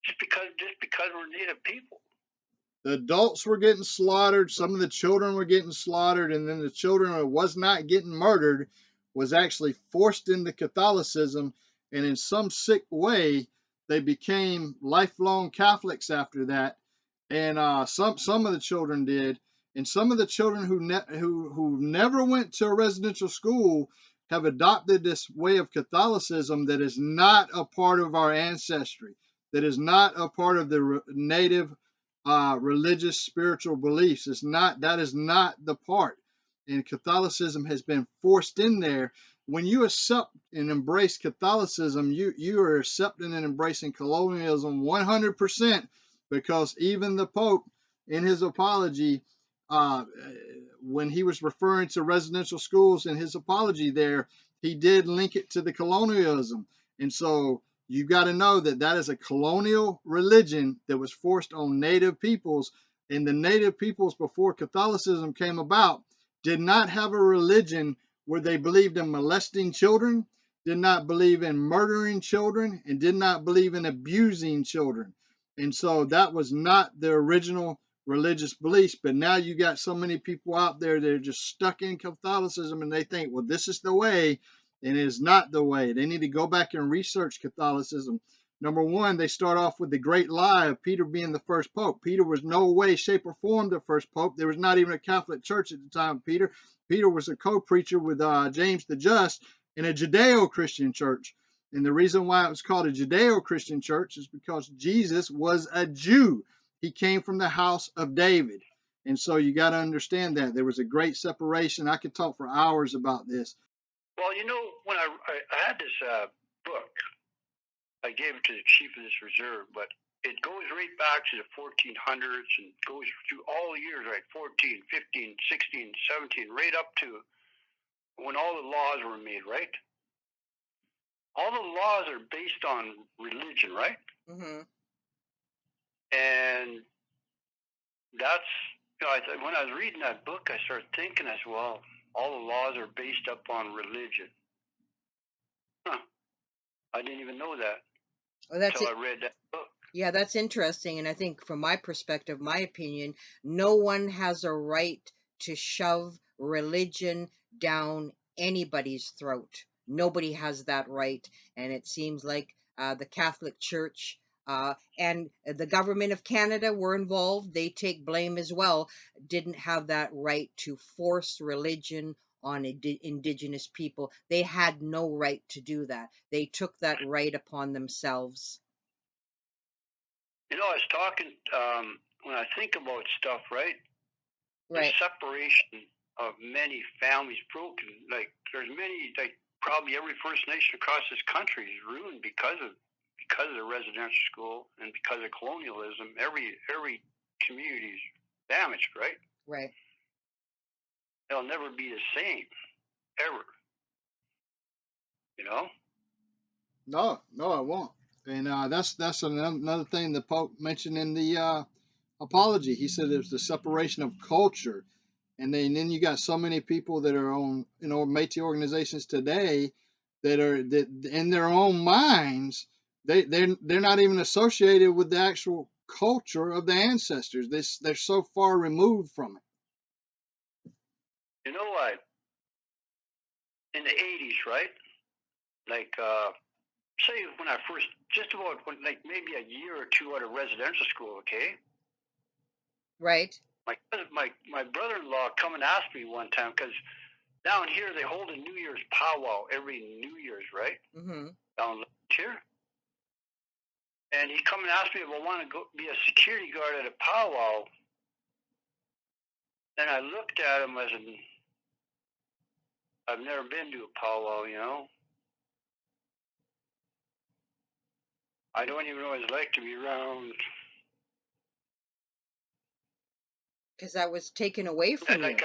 Speaker 3: Just because we're Native people.
Speaker 1: The adults were getting slaughtered, some of the children were getting slaughtered, and then the children who was not getting murdered was actually forced into Catholicism, and in some sick way they became lifelong Catholics after that. And some of the children did, and some of the children who never went to a residential school have adopted this way of Catholicism that is not a part of our ancestry, that is not a part of the native religious spiritual beliefs. That is not the part. And Catholicism has been forced in there. When you accept and embrace Catholicism, you are accepting and embracing colonialism 100%, because even the Pope, in his apology, uh, when he was referring to residential schools in his apology there, he did link it to the colonialism. And so you got to know that that is a colonial religion that was forced on native peoples. And the native peoples, before Catholicism came about, did not have a religion where they believed in molesting children, did not believe in murdering children, and did not believe in abusing children. And so that was not the original religious beliefs. But now you got so many people out there that are just stuck in Catholicism, and they think, well, this is the way, and it is not the way. They need to go back and research Catholicism. Number one, they start off with the great lie of Peter being the first pope. Peter was no way, shape, or form the first pope. There was not even a Catholic church at the time of Peter. Peter was a co-preacher with James the Just in a Judeo-Christian church. And the reason why it was called a Judeo-Christian church is because Jesus was a Jew. He came from the house of David. And so you got to understand that. There was a great separation. I could talk for hours about this.
Speaker 3: Well, you know, when I had this book, I gave it to the chief of this reserve, but it goes right back to the 1400s and goes through all the years, right? 14, 15, 16, 17, right up to when all the laws were made, right? All the laws are based on religion, right?
Speaker 2: Mm-hmm.
Speaker 3: And that's, you know, when I was reading that book, I started thinking as well, all the laws are based upon religion. Huh. I didn't even know that
Speaker 2: Well, that's
Speaker 3: until
Speaker 2: it.
Speaker 3: I read that book.
Speaker 2: Yeah, that's interesting. And I think from my perspective, my opinion, no one has a right to shove religion down anybody's throat. Nobody has that right. And it seems like the Catholic Church and the government of Canada were involved. They take blame as well. Didn't have that right to force religion on Indigenous people. They had no right to do that. They took that right upon themselves.
Speaker 3: You know, I was talking, when I think about stuff, right? The
Speaker 2: Right.
Speaker 3: separation of many families broken. Like, there's many, like, probably every First Nation across this country is ruined because of the residential school and because of colonialism. Every community is damaged, right?
Speaker 2: Right.
Speaker 3: They'll never be the same, ever. You know?
Speaker 1: No, it won't. And that's another thing the Pope mentioned in the apology. He said there's the separation of culture, and then you got so many people that are on Métis organizations today that in their own minds they're not even associated with the actual culture of the ancestors. They're so far removed from it.
Speaker 3: You know what? In the 80s, right? Like, say when I first, just about like maybe a year or two out of residential school, okay?
Speaker 2: Right.
Speaker 3: My brother-in-law come and asked me one time, because down here they hold a New Year's powwow every New Year's, right?
Speaker 2: Mm-hmm.
Speaker 3: Down here. And he come and asked me if I want to go be a security guard at a powwow. And I looked at him as in, I've never been to a powwow, you know. I don't even know what it's like to be around.
Speaker 2: Because that was taken away from you.
Speaker 3: Like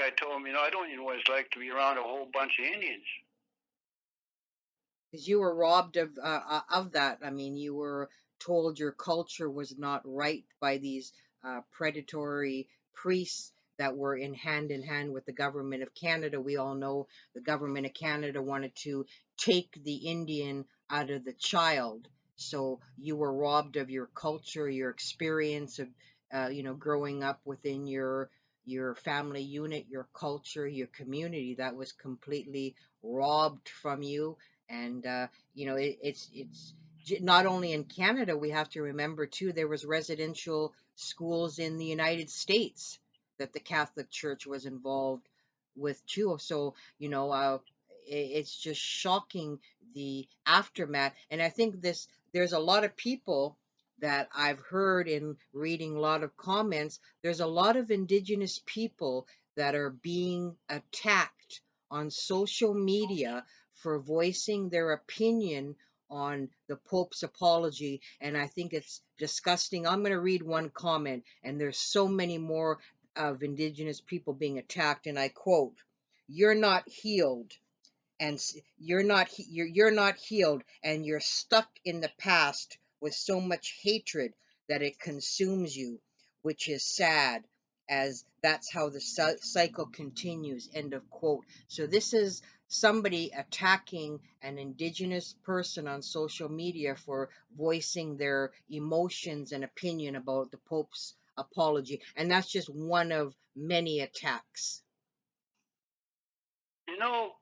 Speaker 3: I told him, you know, I don't even know what it's like to be around a whole bunch of Indians.
Speaker 2: Because you were robbed of that. I mean, you were told your culture was not right by these predatory priests that were in hand with the government of Canada. We all know the government of Canada wanted to take the Indian out of the child. So you were robbed of your culture, your experience of, growing up within your family unit, your culture, your community. That was completely robbed from you. And it's not only in Canada. We have to remember too, there was residential schools in the United States that the Catholic Church was involved with too. So it's just shocking, the aftermath. And I think there's a lot of people that I've heard in reading a lot of comments. There's a lot of Indigenous people that are being attacked on social media for voicing their opinion on the Pope's apology. And I think it's disgusting. I'm going to read one comment, and there's so many more of Indigenous people being attacked. And I quote, "You're not healed, and you're not healed, and you're stuck in the past with so much hatred that it consumes you, which is sad, as that's how the cycle continues." End of quote. So this is somebody attacking an Indigenous person on social media for voicing their emotions and opinion about the Pope's apology, and that's just one of many attacks.
Speaker 3: You know,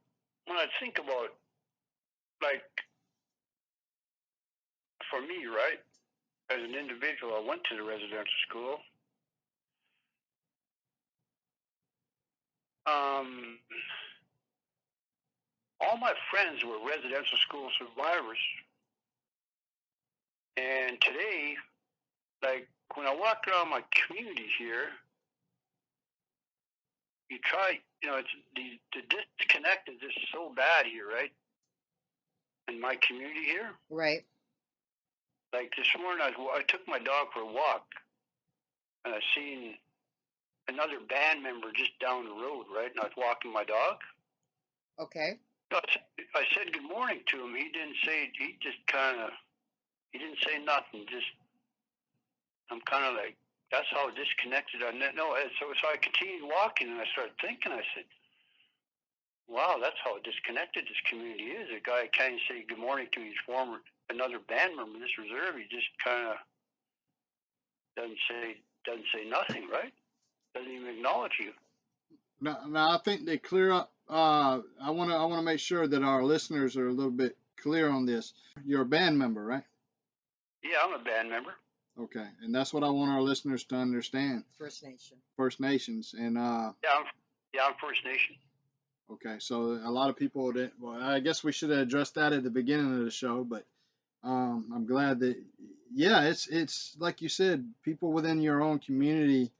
Speaker 3: when I think about, like, for me, right, as an individual, I went to the residential school. Um, all my friends were residential school survivors. And today, like, when I walk around my community here, you try, it's the disconnect is just so bad here, right? In my community here.
Speaker 2: Right.
Speaker 3: Like this morning, I took my dog for a walk, and I seen another band member just down the road, right? And I was walking my dog.
Speaker 2: Okay.
Speaker 3: I said good morning to him. He didn't say. He didn't say nothing. Just I'm kind of like, that's how disconnected I know. So I continued walking, and I started thinking. I said, wow, that's how disconnected this community is. A guy can't say good morning to his another band member in this reserve. He just kind of doesn't say nothing, right? Doesn't even acknowledge you.
Speaker 1: Now I think they clear up. I wanna make sure that our listeners are a little bit clear on this. You're a band member, right?
Speaker 3: Yeah, I'm a band member.
Speaker 1: Okay, and that's what I want our listeners to understand.
Speaker 2: First Nation.
Speaker 1: First Nations, and
Speaker 3: I'm First Nation.
Speaker 1: Okay, so a lot of people didn't. Well, I guess we should have addressed that at the beginning of the show, but I'm glad that. Yeah, it's like you said, people within your own community.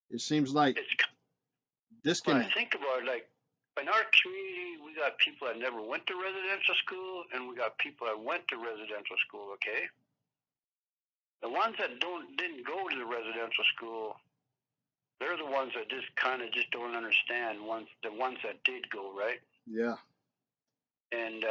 Speaker 1: It seems like disconnect.
Speaker 3: When I think about it, like in our community, we got people that never went to residential school, and we got people that went to residential school. Okay, the ones that didn't go to the residential school, they're the ones that just don't understand. The ones that did go, right?
Speaker 1: Yeah.
Speaker 3: And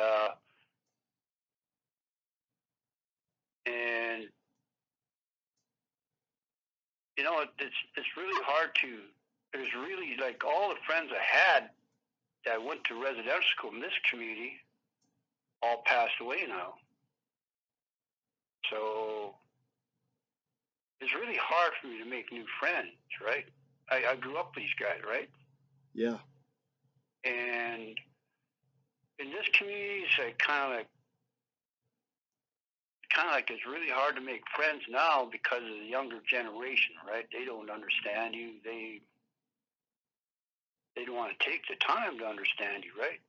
Speaker 3: it's really hard to. There's really, like, all the friends I had that went to residential school in this community all passed away now. So it's really hard for me to make new friends, right? I grew up with these guys, right?
Speaker 1: Yeah.
Speaker 3: And in this community, it's kind of like it's really hard to make friends now because of the younger generation, right? They don't understand you. They don't want to take the time to understand you, right?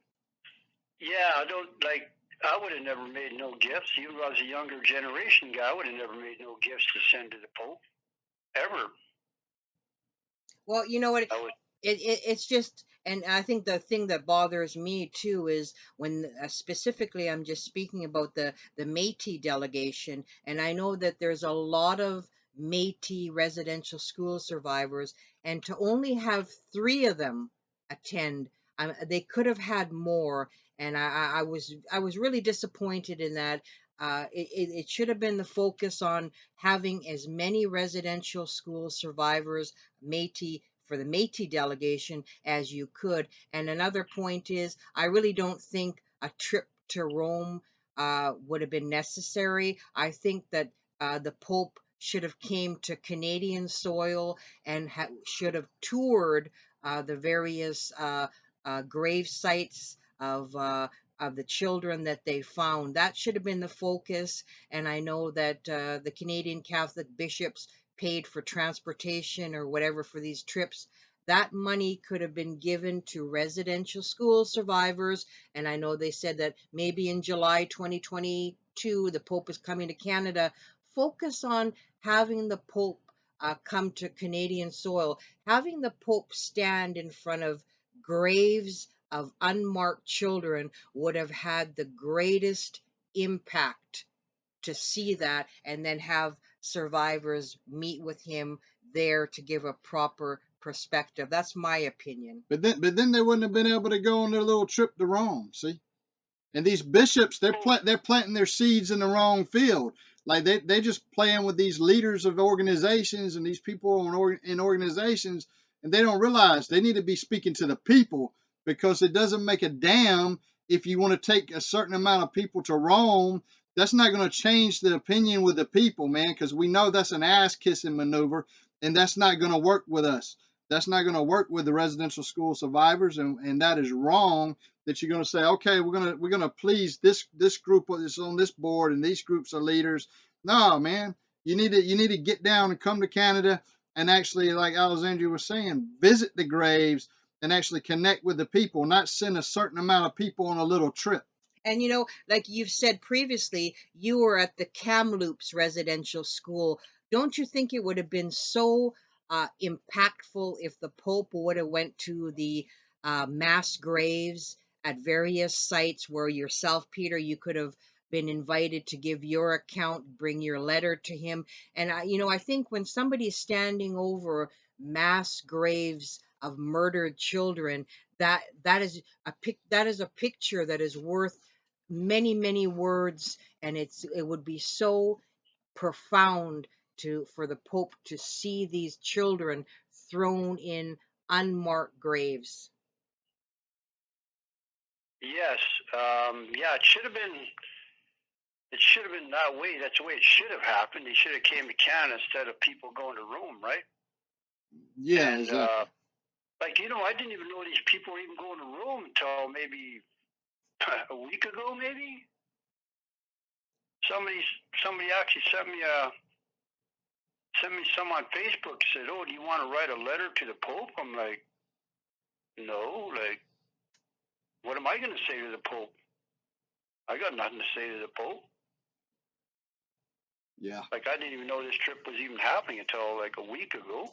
Speaker 3: Yeah, I would have never made no gifts. Even though I was a younger generation guy, I would have never made no gifts to send to the Pope, ever.
Speaker 2: Well, you know what? It's just, and I think the thing that bothers me too is when specifically I'm just speaking about the Métis delegation, and I know that there's a lot of Métis residential school survivors, and to only have 3 of them attend, they could have had more, and I was really disappointed in that. It should have been the focus on having as many residential school survivors, Métis, for the Métis delegation as you could. And another point is, I really don't think a trip to Rome would have been necessary. I think that the Pope should have came to Canadian soil and should have toured the various grave sites of the children that they found. That should have been the focus. And I know that the Canadian Catholic bishops paid for transportation or whatever for these trips. That money could have been given to residential school survivors. And I know they said that maybe in July 2022, the Pope is coming to Canada. Focus on having the Pope come to Canadian soil, having the Pope stand in front of graves of unmarked children would have had the greatest impact to see that, and then have survivors meet with him there to give a proper perspective. That's my opinion.
Speaker 1: But then they wouldn't have been able to go on their little trip to Rome. See, and these bishops, they're planting their seeds in the wrong field. Like they just playing with these leaders of organizations and these people in organizations, and they don't realize they need to be speaking to the people, because it doesn't make a damn if you want to take a certain amount of people to Rome that's not going to change the opinion with the people, man, because we know that's an ass kissing maneuver, and that's not going to work with us. That's not going to work with the residential school survivors, and that is wrong. That you're going to say, okay, we're gonna please this group that's on this board, and these groups are leaders. No, man, you need to get down and come to Canada and actually, like Alexandria was saying, visit the graves and actually connect with the people, not send a certain amount of people on a little trip.
Speaker 2: And like you've said previously, you were at the Kamloops residential school. Don't you think it would have been so impactful if the Pope would have went to the mass graves at various sites where yourself, Peter, you could have been invited to give your account, bring your letter to him. And I think when somebody is standing over mass graves of murdered children, that is a picture that is worth many, many words, and it would be so profound for the Pope to see these children thrown in unmarked graves.
Speaker 3: Yes, yeah, it should have been. It should have been that way. That's the way it should have happened. He should have came to Canada instead of people going to Rome, right?
Speaker 1: Yeah,
Speaker 3: And
Speaker 1: exactly.
Speaker 3: like I didn't even know these people were even going to Rome until maybe a week ago. Maybe somebody somebody actually sent me some on Facebook. Said, "Oh, do you want to write a letter to the Pope?" I'm like, "No. Like, what am I going to say to the Pope? I got nothing to say to the Pope."
Speaker 1: Yeah.
Speaker 3: Like, I didn't even know this trip was even happening until like a week ago.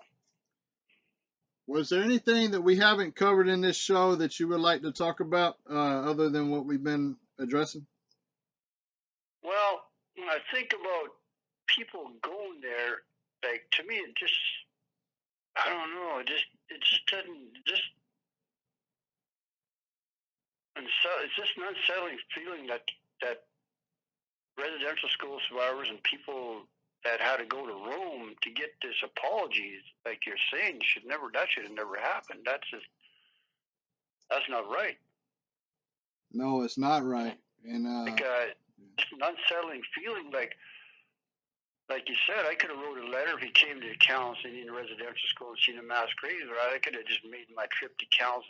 Speaker 1: Was there anything that we haven't covered in this show that you would like to talk about, other than what we've been addressing?
Speaker 3: Well, when I think about people going there, like to me, it just I don't know. It just doesn't just and so it's just an unsettling feeling that residential school survivors and people that had to go to Rome to get this apology, like you're saying, should have never happened. That's not right.
Speaker 1: No, it's not right. And
Speaker 3: Like it's an unsettling feeling. Like you said, I could have wrote a letter if he came to Calais Indian Residential School and seen a mass grave, or I could have just made my trip to Calais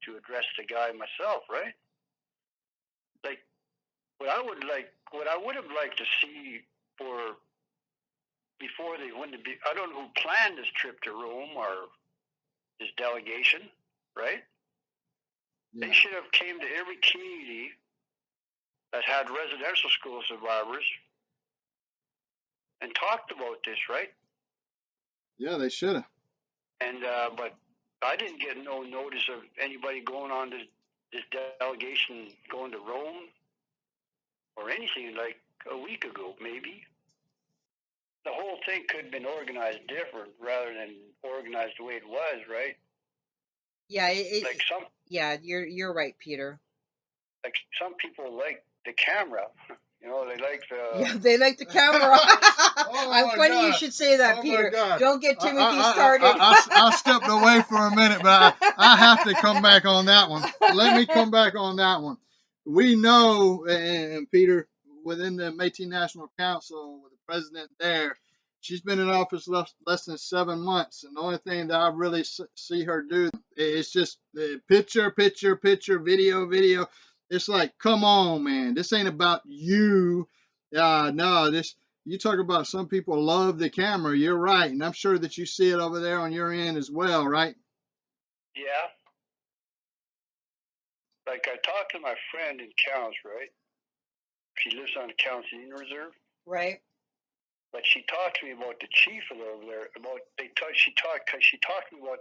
Speaker 3: to address the guy myself, right? Like what I would have liked to see for before they went to be, I don't know who planned this trip to Rome or this delegation, right?
Speaker 1: yeah,
Speaker 3: They should have came to every community that had residential school survivors and talked about this, right?
Speaker 1: yeah, they should have.
Speaker 3: And but I didn't get no notice of anybody going on this delegation going to Rome or anything like a week ago, maybe. The whole thing could have been organized different rather than organized the way it was, right?
Speaker 2: Yeah,
Speaker 3: Like some
Speaker 2: yeah, you're right, Peter.
Speaker 3: like some people like the camera, they like the.
Speaker 2: Yeah, they like the camera.
Speaker 1: Oh
Speaker 2: I'm
Speaker 1: my
Speaker 2: funny you
Speaker 1: God!
Speaker 2: should say that,
Speaker 1: Oh my
Speaker 2: Peter.
Speaker 1: God!
Speaker 2: Don't get
Speaker 1: I
Speaker 2: Timothy
Speaker 1: I
Speaker 2: started.
Speaker 1: I stepped away for a minute, but I have to come back on that one. Let me come back on that one. We know, and Peter, within the Métis National Council, with the president there, she's been in office less than 7 months, and the only thing that I really see her do is just picture, picture, picture, video, video. It's like, come on, man, this ain't about you. No, this you talk about some people love the camera. You're right, and I'm sure that you see it over there on your end as well, right?
Speaker 3: Yeah, like I talked to my friend in Counts, right? She lives on the Counts Indian Reserve.
Speaker 2: Right.
Speaker 3: But she talked to me about the chief over there. She talked to me about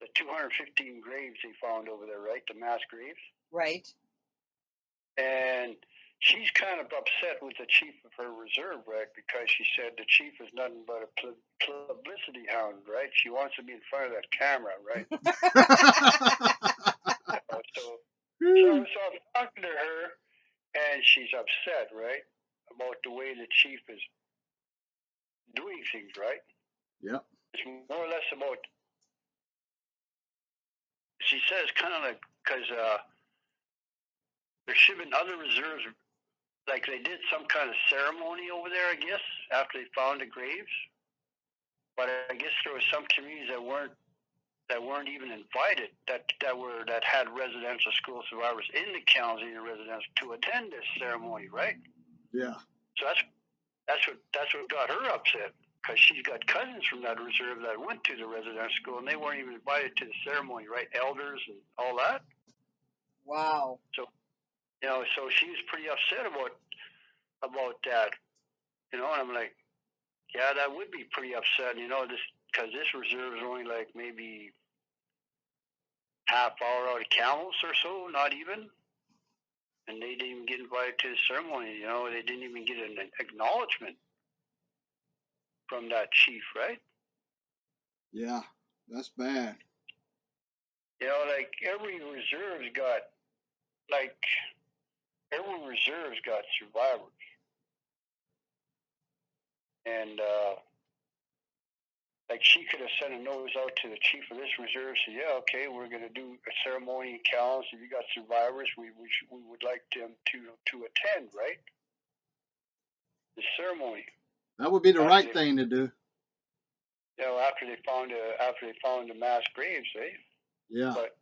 Speaker 3: the 215 graves they found over there, right? The mass graves.
Speaker 2: Right.
Speaker 3: And she's kind of upset with the chief of her reserve, right? Because she said the chief is nothing but a publicity hound, right? She wants to be in front of that camera, right? So I'm talking to her, and she's upset, right, about the way the chief is doing things, right?
Speaker 1: Yep.
Speaker 3: It's more or less about. She says kind of like because there should have been other reserves like they did some kind of ceremony over there, I guess, after they found the graves. But I guess there were some communities that weren't even invited that had residential school survivors in the Kalamazoo residence to attend this ceremony, right?
Speaker 1: Yeah.
Speaker 3: So that's what got her upset, because she's got cousins from that reserve that went to the residential school and they weren't even invited to the ceremony, right? Elders and all that.
Speaker 2: Wow.
Speaker 3: So so she was pretty upset about that, and I'm like, yeah, that would be pretty upsetting, this, because this reserve is only like maybe half hour out of Camels or so, not even. And they didn't even get invited to the ceremony. They didn't even get an acknowledgement from that chief, right?
Speaker 1: Yeah, that's bad.
Speaker 3: Like every reserve's got survivors, and like she could have sent a notice out to the chief of this reserve, said, yeah, okay, we're going to do a ceremony in Calais. If you got survivors, we would like them to attend, right? The ceremony.
Speaker 1: That would be the right thing to do.
Speaker 3: After they found the mass graves, eh?
Speaker 1: Yeah.
Speaker 3: But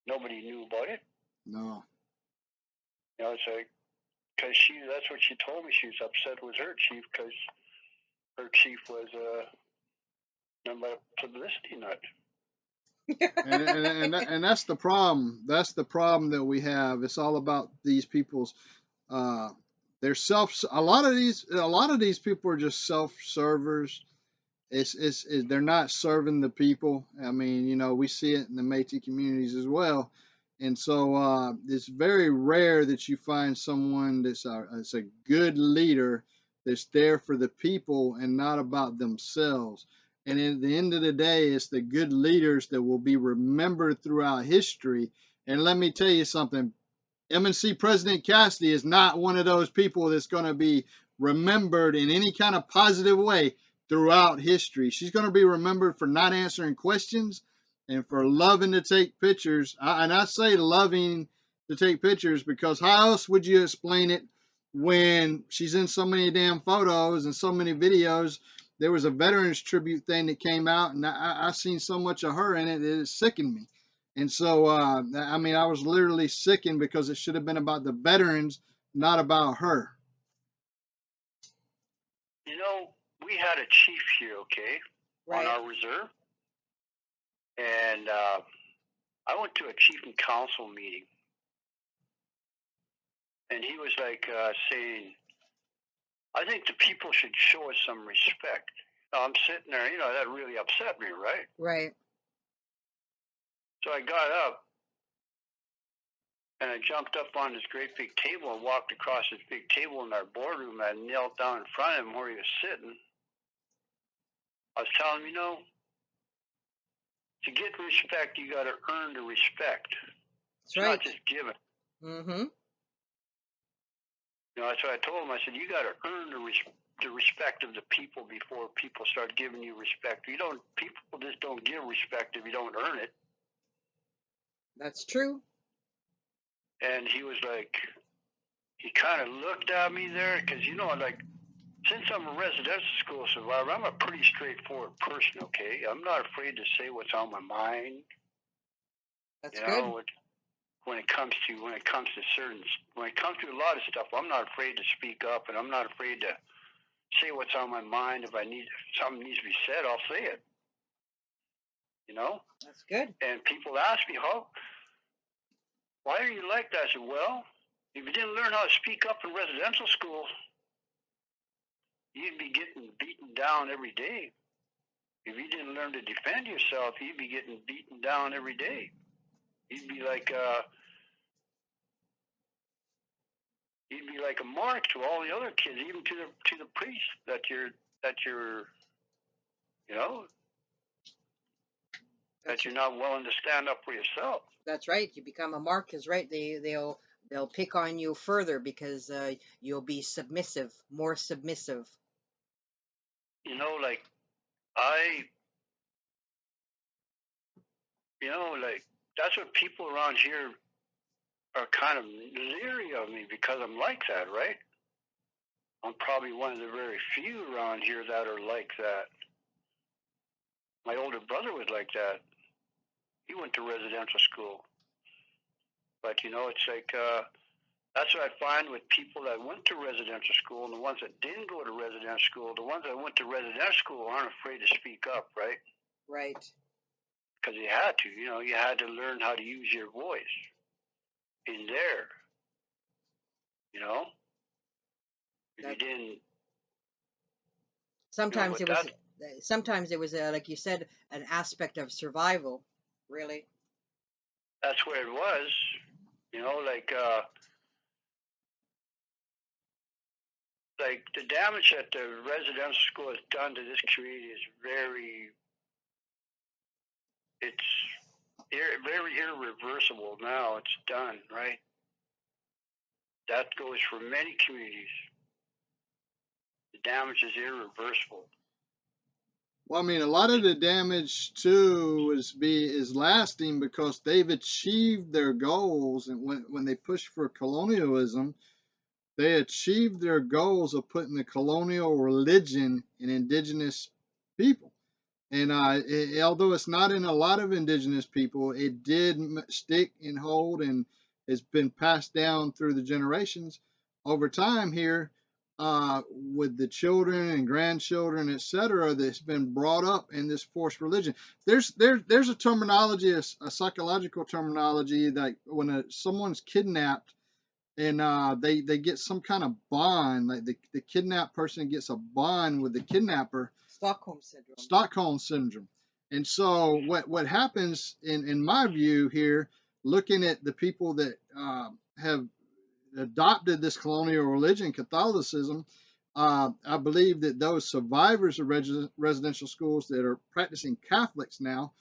Speaker 3: nobody knew about it.
Speaker 1: No.
Speaker 3: It's like, because that's what she told me. She was upset with her chief because her chief was nothing but a publicity nut.
Speaker 1: and that's the problem. That's the problem that we have. It's all about these people's. They're a lot of these people are just self-servers. It's they're not serving the people. I mean, we see it in the Métis communities as well, and so it's very rare that you find someone that's a good leader that's there for the people and not about themselves. And at the end of the day, it's the good leaders that will be remembered throughout history. And let me tell you something, MNC President Cassidy is not one of those people that's going to be remembered in any kind of positive way throughout history. She's going to be remembered for not answering questions and for loving to take pictures. And I say loving to take pictures because how else would you explain it when she's in so many damn photos and so many videos? There was a veterans tribute thing that came out, and I seen so much of her in it, it sickened me. And so, I mean, I was literally sickened because it should have been about the veterans, not about her.
Speaker 3: We had a chief here, okay,
Speaker 2: Right.
Speaker 3: on our reserve. And I went to a chief and council meeting. And he was like saying, I think the people should show us some respect. Now, I'm sitting there, that really upset me, right?
Speaker 2: Right.
Speaker 3: So I got up and I jumped up on this great big table and walked across this big table in our boardroom. And I knelt down in front of him where he was sitting. I was telling him, to get respect, you got to earn the respect.
Speaker 2: That's right.
Speaker 3: It's not just given.
Speaker 2: Mm-hmm.
Speaker 3: That's what I told him. I said, you got to earn the respect of the people before people start giving you respect. People just don't give respect if you don't earn it.
Speaker 2: That's true.
Speaker 3: And he was like, he kind of looked at me there because, like, since I'm a residential school survivor, I'm a pretty straightforward person, okay? I'm not afraid to say what's on my mind.
Speaker 2: That's good.
Speaker 3: When it comes to a lot of stuff, I'm not afraid to speak up, and I'm not afraid to say what's on my mind. If something needs to be said, I'll say it.
Speaker 2: That's good.
Speaker 3: And people ask me, why are you like that? I said, well, if you didn't learn how to speak up in residential school, you'd be getting beaten down every day. If you didn't learn to defend yourself, you'd be getting beaten down every day. You'd be like a mark to all the other kids, even to the priest that you're that you're not willing to stand up for yourself.
Speaker 2: That's right. You become a mark, is right. They'll pick on you further because you'll be submissive, more submissive.
Speaker 3: Like that's what people around here are kind of leery of me because I'm like that, right? I'm probably one of the very few around here that are like that. My older brother was like that. He went to residential school. But, you know, it's like, that's what I find with people that went to residential school and the ones that didn't go to residential school. The ones that went to residential school aren't afraid to speak up, right?
Speaker 2: Right.
Speaker 3: Because you had to, you know, you had to learn how to use your voice in there, you know? If you didn't,
Speaker 2: Sometimes
Speaker 3: but
Speaker 2: it was, sometimes it was, like you said, an aspect of survival, really.
Speaker 3: that's where it was, you know, like the damage that the residential school has done to this community is it's very irreversible now. It's done, right? That goes for many communities. The damage is irreversible.
Speaker 1: Well, I mean, a lot of the damage too is lasting because they've achieved their goals, and when they push for colonialism, they achieved their goals of putting the colonial religion in indigenous people. And although it's not in a lot of indigenous people, it did stick and hold and has been passed down through the generations over time here, with the children and grandchildren, etc., that's been brought up in this forced religion. There's a terminology, a psychological terminology, that when someone's kidnapped and they get some kind of bond, like the kidnapped person gets a bond with the kidnapper. Stockholm syndrome. And so what happens in my view here, looking at the people that have adopted this colonial religion, Catholicism, I believe that those survivors of residential schools that are practicing Catholics now,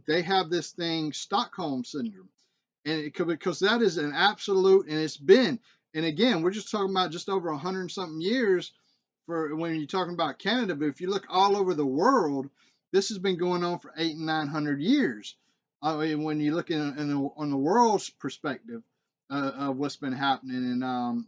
Speaker 1: they have this thing, Stockholm syndrome. And it could, because that is an absolute, and it's been, and again, we're just talking about just over 100 something years for when you're talking about Canada, but if you look all over the world, this has been going on for 800 and 900 years. I mean, when you look on the world's perspective of what's been happening, and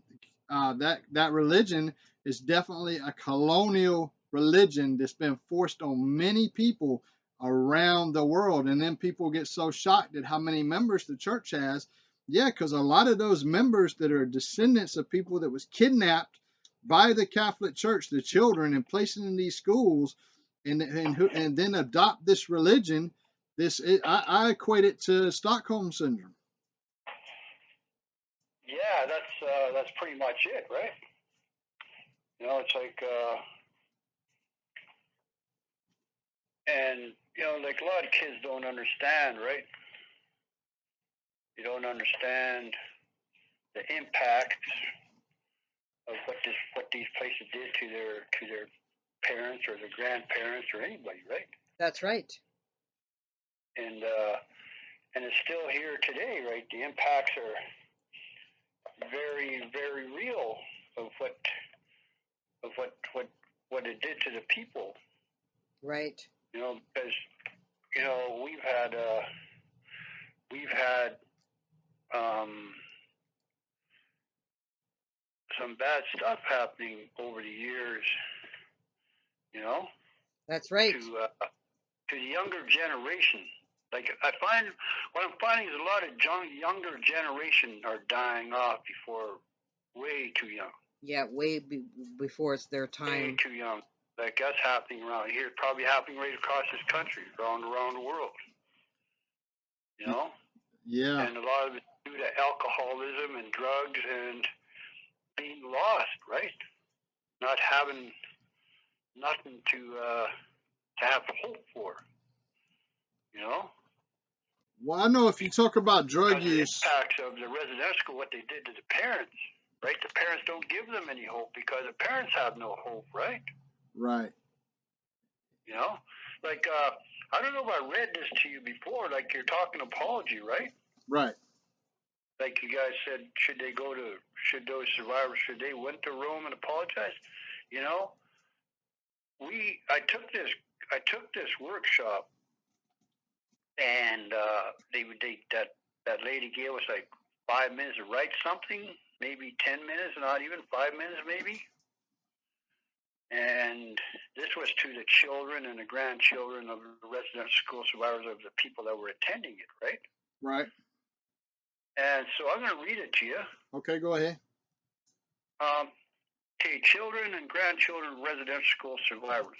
Speaker 1: that religion is definitely a colonial religion that's been forced on many people around the world, and then people get so shocked at how many members the church has. Yeah, because a lot of those members that are descendants of people that was kidnapped by the Catholic Church, the children, and placed in these schools, and then adopt this religion. I equate it to Stockholm syndrome.
Speaker 3: Yeah, that's pretty much it, right? You know, it's like, and you know, like a lot of kids don't understand, right? You don't understand the impact of what these places did to their parents or their grandparents or anybody, right?
Speaker 2: That's right.
Speaker 3: And it's still here today, right? The impacts are very, very real of what it did to the people.
Speaker 2: Right.
Speaker 3: You know, because you know we've had some bad stuff happening over the years. You know.
Speaker 2: That's right.
Speaker 3: To the younger generation. Like what I'm finding is a lot of younger generation are dying off before way too young.
Speaker 2: Yeah, way before it's their time.
Speaker 3: Way too young. Like that's happening around here. Probably happening right across this country, around the world. You know.
Speaker 1: Yeah.
Speaker 3: And a lot of it due to alcoholism and drugs and being lost, right? Not having nothing to have hope for. You know?
Speaker 1: Well, I know if you talk about drug use,
Speaker 3: the impacts of the residential school, what they did to the parents, right? The parents don't give them any hope because the parents have no hope, right?
Speaker 1: Right.
Speaker 3: You know? Like, I don't know if I read this to you before, like you're talking apology, right?
Speaker 1: Right.
Speaker 3: Like you guys said, should those survivors, should they went to Rome and apologize? You know? I took this workshop, and that lady gave us like 5 minutes to write something, maybe 10 minutes, not even 5 minutes, maybe. And this was to the children and the grandchildren of the residential school survivors of the people that were attending it, right?
Speaker 1: Right.
Speaker 3: And so I'm going to read it to you.
Speaker 1: Okay, go ahead.
Speaker 3: Okay, children and grandchildren of residential school survivors.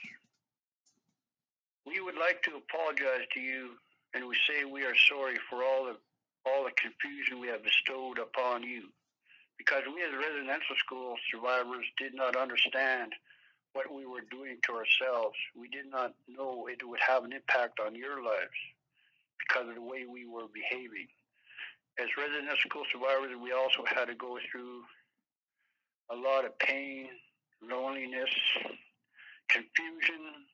Speaker 3: We would like to apologize to you, and we say we are sorry for all the confusion we have bestowed upon you, because we as residential school survivors did not understand what we were doing to ourselves. We did not know it would have an impact on your lives because of the way we were behaving. As residential school survivors, we also had to go through a lot of pain, loneliness, confusion.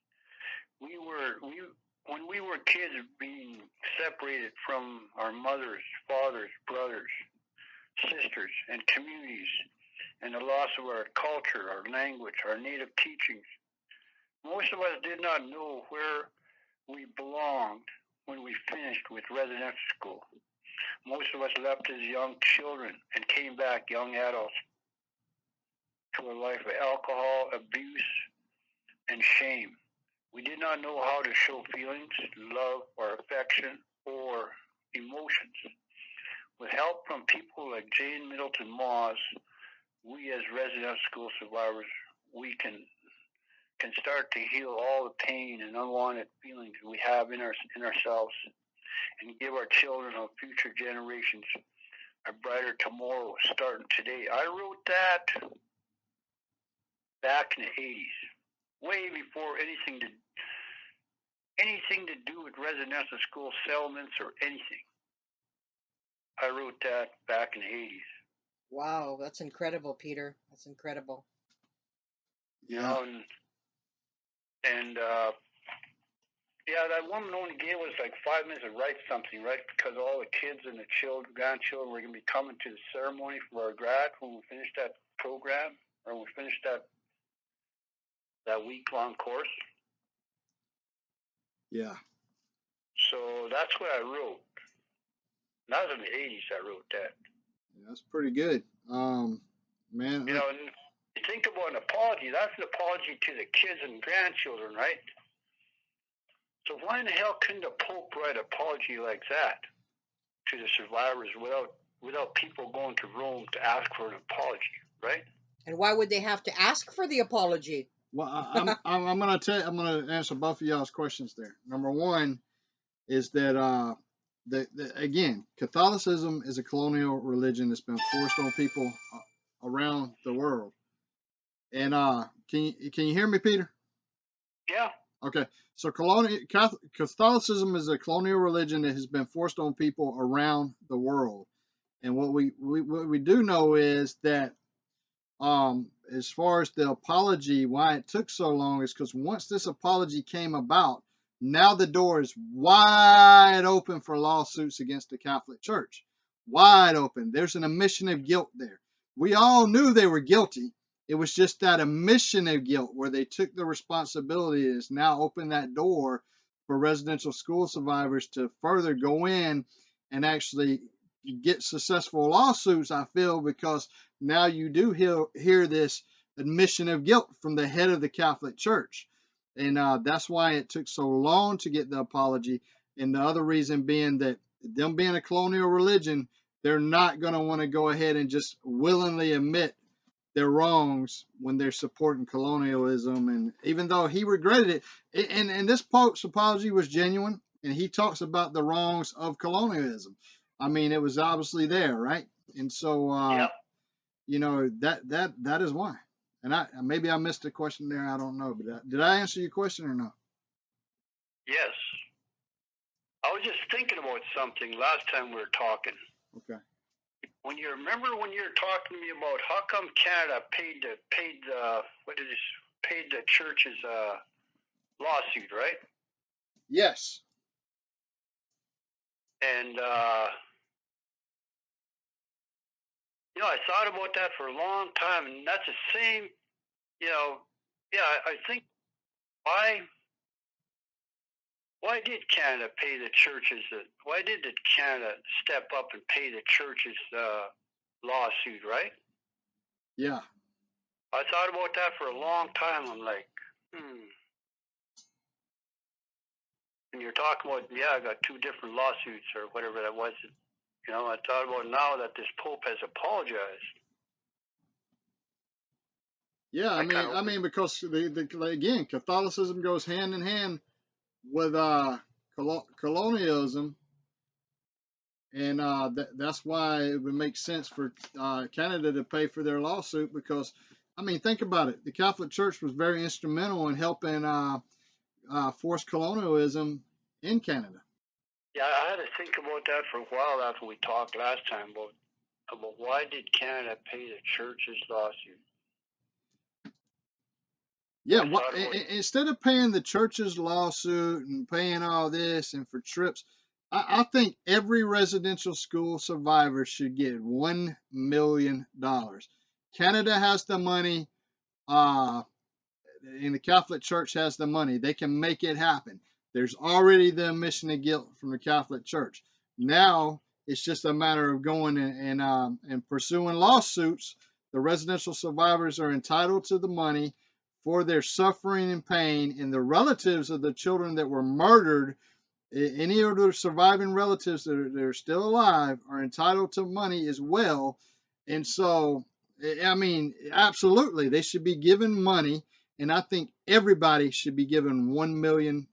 Speaker 3: When we were kids, being separated from our mothers, fathers, brothers, sisters, and communities, and the loss of our culture, our language, our native teachings. Most of us did not know where we belonged when we finished with residential school. Most of us left as young children and came back young adults to a life of alcohol, abuse, and shame. We did not know how to show feelings, love, or affection, or emotions. With help from people like Jane Middleton Moss, we as residential school survivors, we can start to heal all the pain and unwanted feelings we have in ourselves, and give our children or future generations a brighter tomorrow starting today. I wrote that back in the 80s, way before anything to do with residential school settlements or anything. I wrote that back in the 80s.
Speaker 2: Wow, that's incredible, Peter. That's incredible.
Speaker 3: You know, and yeah, that woman only gave us like 5 minutes to write something, right? Because all the kids and the grandchildren were going to be coming to the ceremony for our grad when we finished that program, or we finished that week-long course.
Speaker 1: Yeah.
Speaker 3: So that's what I wrote. That was in the 80s I wrote that.
Speaker 1: Yeah, that's pretty good. Man.
Speaker 3: You know, and you think about an apology. That's an apology to the kids and grandchildren, right? So why in the hell couldn't the Pope write an apology like that to the survivors without people going to Rome to ask for an apology, right?
Speaker 2: And why would they have to ask for the apology?
Speaker 1: Well, I'm gonna answer both of y'all's questions there. Number one is that again, Catholicism is a colonial religion that's been forced on people around the world. And can you hear me, Peter?
Speaker 3: Yeah.
Speaker 1: Okay, so Catholicism is a colonial religion that has been forced on people around the world. And what we do know is that as far as the apology, why it took so long is because once this apology came about, now the door is wide open for lawsuits against the Catholic Church. Wide open. There's an admission of guilt there. We all knew they were guilty. It was just that admission of guilt where they took the responsibility is now open that door for residential school survivors to further go in and actually get successful lawsuits, I feel, because now you do hear this admission of guilt from the head of the Catholic Church. And that's why it took so long to get the apology. And the other reason being that them being a colonial religion, they're not going to want to go ahead and just willingly admit their wrongs when they're supporting colonialism. And even though he regretted it, and this Pope's apology was genuine, and he talks about the wrongs of colonialism. I mean, it was obviously there, right? And so,
Speaker 3: Yep.
Speaker 1: you know, that is why. And maybe I missed a question there. I don't know, but did I answer your question or no?
Speaker 3: Yes. I was just thinking about something last time we were talking.
Speaker 1: Okay.
Speaker 3: When you were talking to me about how come Canada paid the church's lawsuit, right?
Speaker 1: Yes.
Speaker 3: And you know, I thought about that for a long time, and that's the same. You know, yeah, I think why Why did Canada pay the churches? Why did Canada step up and pay the churches lawsuit? Right?
Speaker 1: Yeah.
Speaker 3: I thought about that for a long time. I'm like, And you're talking about, I got two different lawsuits or whatever that was. You know, I thought about now that this Pope has apologized.
Speaker 1: Yeah, I mean, because again, Catholicism goes hand in hand with colonialism, and that's why it would make sense for Canada to pay for their lawsuit. Because, I mean, think about it: the Catholic Church was very instrumental in helping force colonialism in Canada.
Speaker 3: Yeah, I had to think about that for a while after we talked last time about why did Canada pay the church's lawsuit.
Speaker 1: Yeah, instead of paying the church's lawsuit and paying all this and for trips, I think every residential school survivor should get $1 million. Canada has the money, and the Catholic Church has the money. They can make it happen. There's already the admission of guilt from the Catholic Church. Now it's just a matter of going and pursuing lawsuits. The residential survivors are entitled to the money for their suffering and pain, and the relatives of the children that were murdered, any of their surviving relatives that are still alive, are entitled to money as well. And so, I mean, absolutely, they should be given money, and I think everybody should be given $1 million.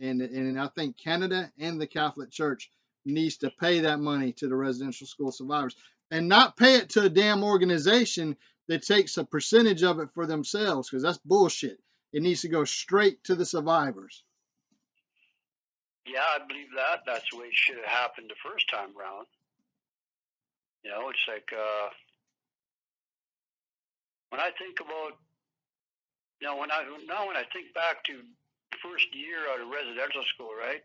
Speaker 1: And I think Canada and the Catholic Church needs to pay that money to the residential school survivors, and not pay it to a damn organization that takes a percentage of it for themselves, because that's bullshit. It needs to go straight to the survivors.
Speaker 3: Yeah, I believe that. That's the way it should have happened the first time around. You know, it's like when I think about, when I think back to first year out of residential school, right?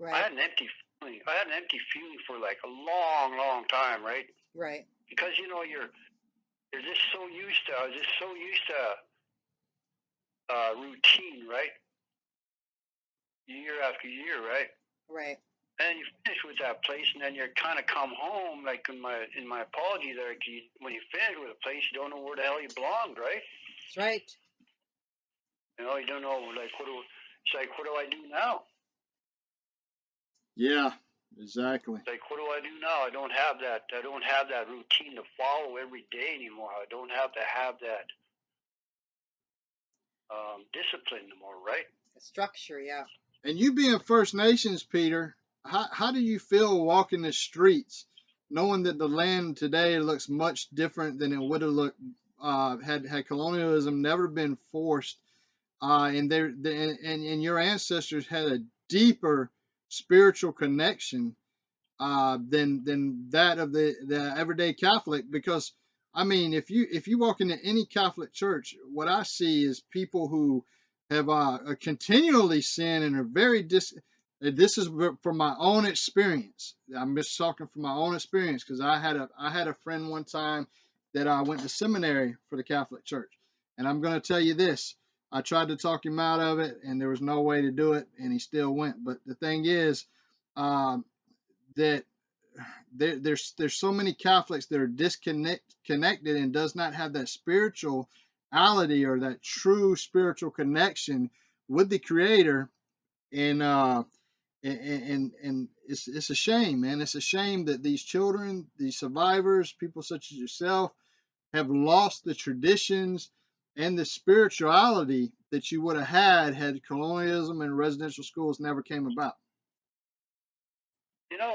Speaker 2: Right.
Speaker 3: I had an empty feeling. I had an empty feeling for like a long, long time, right?
Speaker 2: Right.
Speaker 3: Because you're just so used to routine, right? Year after year, right?
Speaker 2: Right.
Speaker 3: And you finish with that place, and then you kind of come home, like in my apology there. When you finish with a place, you don't know where the hell you belonged, right?
Speaker 2: That's right.
Speaker 3: You know, you don't know, like, it's like, what do I do now?
Speaker 1: Yeah, exactly.
Speaker 3: Like, what do I do now? I don't have that routine to follow every day anymore. I don't have to have that discipline anymore, right?
Speaker 2: The structure, yeah.
Speaker 1: And you being First Nations, Peter, how do you feel walking the streets, knowing that the land today looks much different than it would have looked had colonialism never been forced, and your ancestors had a deeper spiritual connection than that of the everyday Catholic? Because, I mean, if you walk into any Catholic church, what I see is people who have continually sinned and are very this is from my own experience. I'm just talking from my own experience, because I had a friend one time that I went to seminary for the Catholic Church, and I'm going to tell you this. I tried to talk him out of it, and there was no way to do it, and he still went. But the thing is, um, that there's so many Catholics that are disconnected and does not have that spirituality or that true spiritual connection with the Creator, and it's a shame, man. It's a shame that these children, these survivors, people such as yourself, have lost the traditions and the spirituality that you would have had colonialism and residential schools never came about.
Speaker 3: You know,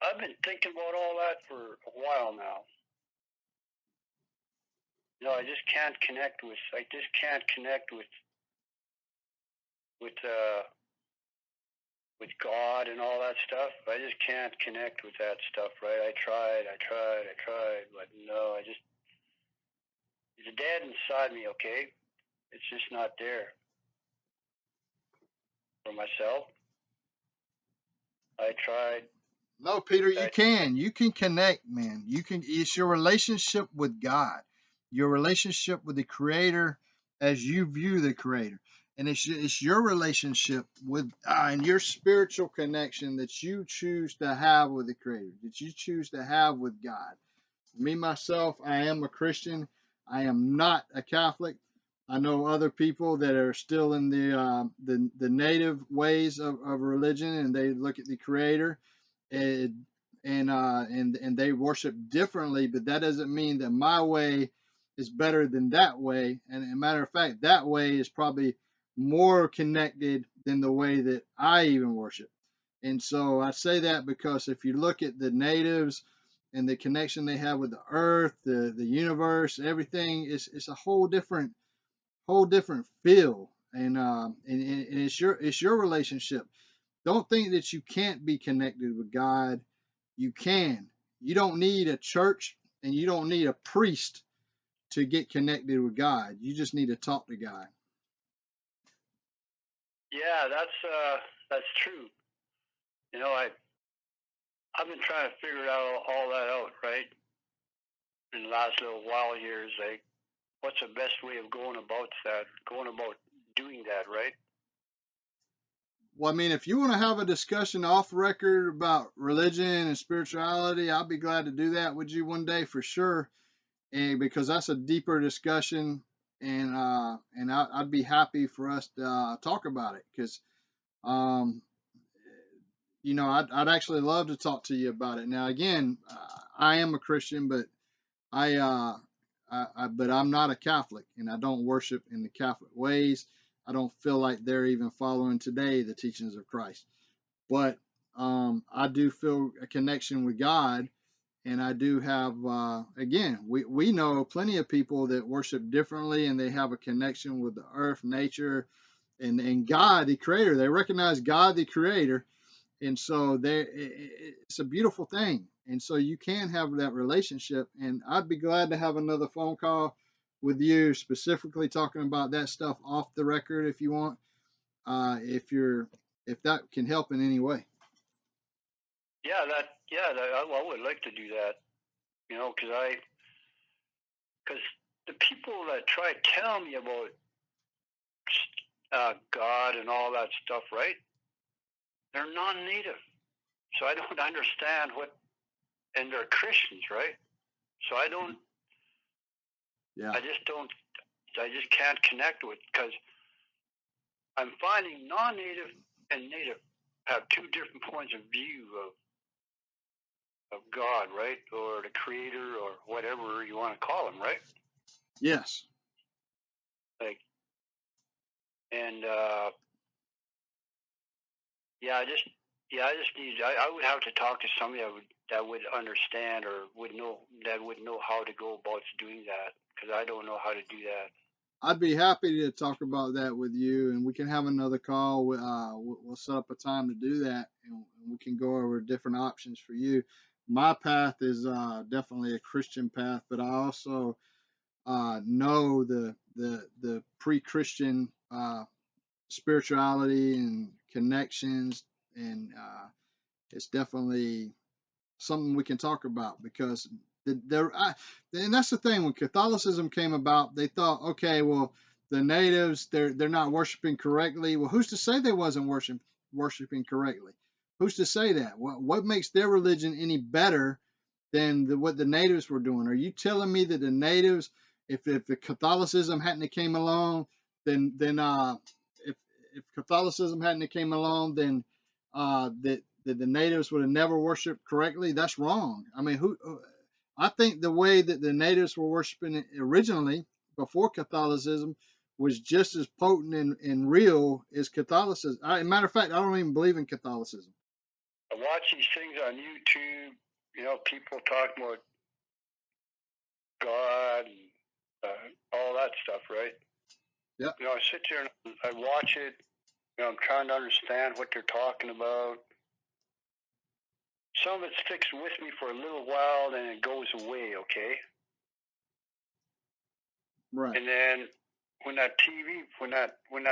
Speaker 3: I've been thinking about all that for a while now. You know, I just can't connect with with God and all that stuff. I just can't connect with that stuff, right? I tried, but no, it's dead inside me, okay? It's just not there for myself. I tried.
Speaker 1: No, Peter, you can. You can connect, man. You can. It's your relationship with God, your relationship with the Creator, as you view the Creator. and it's your relationship with and your spiritual connection that you choose to have with the Creator, that you choose to have with God. Me myself, I am a Christian. I am not a Catholic. I know other people that are still in the native ways of religion, and they look at the Creator, and and they worship differently. But that doesn't mean that my way is better than that way. And as a matter of fact, that way is probably more connected than the way that I even worship. And so I say that because if you look at the natives and the connection they have with the earth, the universe, everything is it's a whole different feel. And it's your relationship. Don't think that you can't be connected with God. You can. You don't need a church and you don't need a priest to get connected with God. You just need to talk to God.
Speaker 3: Yeah, that's true. You know, I've been trying to figure all that out, right? In the last little while here, is like, what's the best way of going about doing that, right?
Speaker 1: Well, I mean, if you want to have a discussion off record about religion and spirituality, I'll be glad to do that with you one day for sure. And because that's a deeper discussion, and I'd be happy for us to talk about it because um, I'd actually love to talk to you about it. Now, again, I am a Christian, but I, uh, but I'm not a Catholic, and I don't worship in the Catholic ways. I don't feel like they're even following today the teachings of Christ. But I do feel a connection with God, and I do have. Again, we know plenty of people that worship differently, and they have a connection with the earth, nature, and God, the Creator. They recognize God, the Creator, and so it's a beautiful thing. And so you can have that relationship, and I'd be glad to have another phone call with you specifically talking about that stuff off the record if you want, if that can help in any way.
Speaker 3: I would like to do that. You know, because the people that try to tell me about God and all that stuff, right? They're non-native, so I don't understand and they're Christians, right? So I don't.
Speaker 1: Yeah.
Speaker 3: I just don't. I just can't connect with because I'm finding non-native and native have two different points of view of God, right, or the Creator, or whatever you want to call him, right?
Speaker 1: Yes.
Speaker 3: Like, and yeah, I just need. I would have to talk to somebody that would understand or would know how to go about doing that because I don't know how to do that.
Speaker 1: I'd be happy to talk about that with you, and we can have another call. We'll set up a time to do that, and we can go over different options for you. My path is definitely a Christian path, but I also know the pre-Christian spirituality and connections, and it's definitely something we can talk about because and that's the thing. When Catholicism came about, they thought, okay, well, the natives they're not worshiping correctly. Well, who's to say they wasn't worshiping correctly? Who's to say that? What makes their religion any better than what the natives were doing? Are you telling me that the natives, if the Catholicism hadn't came along, then if if Catholicism hadn't came along, then that the natives would have never worshipped correctly? That's wrong. I mean, who? I think the way that the natives were worshiping it originally before Catholicism was just as potent and real as Catholicism. Matter of fact, I don't even believe in Catholicism.
Speaker 3: I watch these things on YouTube. You know, people talking about God and all that stuff, right?
Speaker 1: Yeah.
Speaker 3: You know, I sit there and I watch it. You know, I'm trying to understand what they're talking about. Some of it sticks with me for a little while, then it goes away. Okay.
Speaker 1: Right.
Speaker 3: And then when that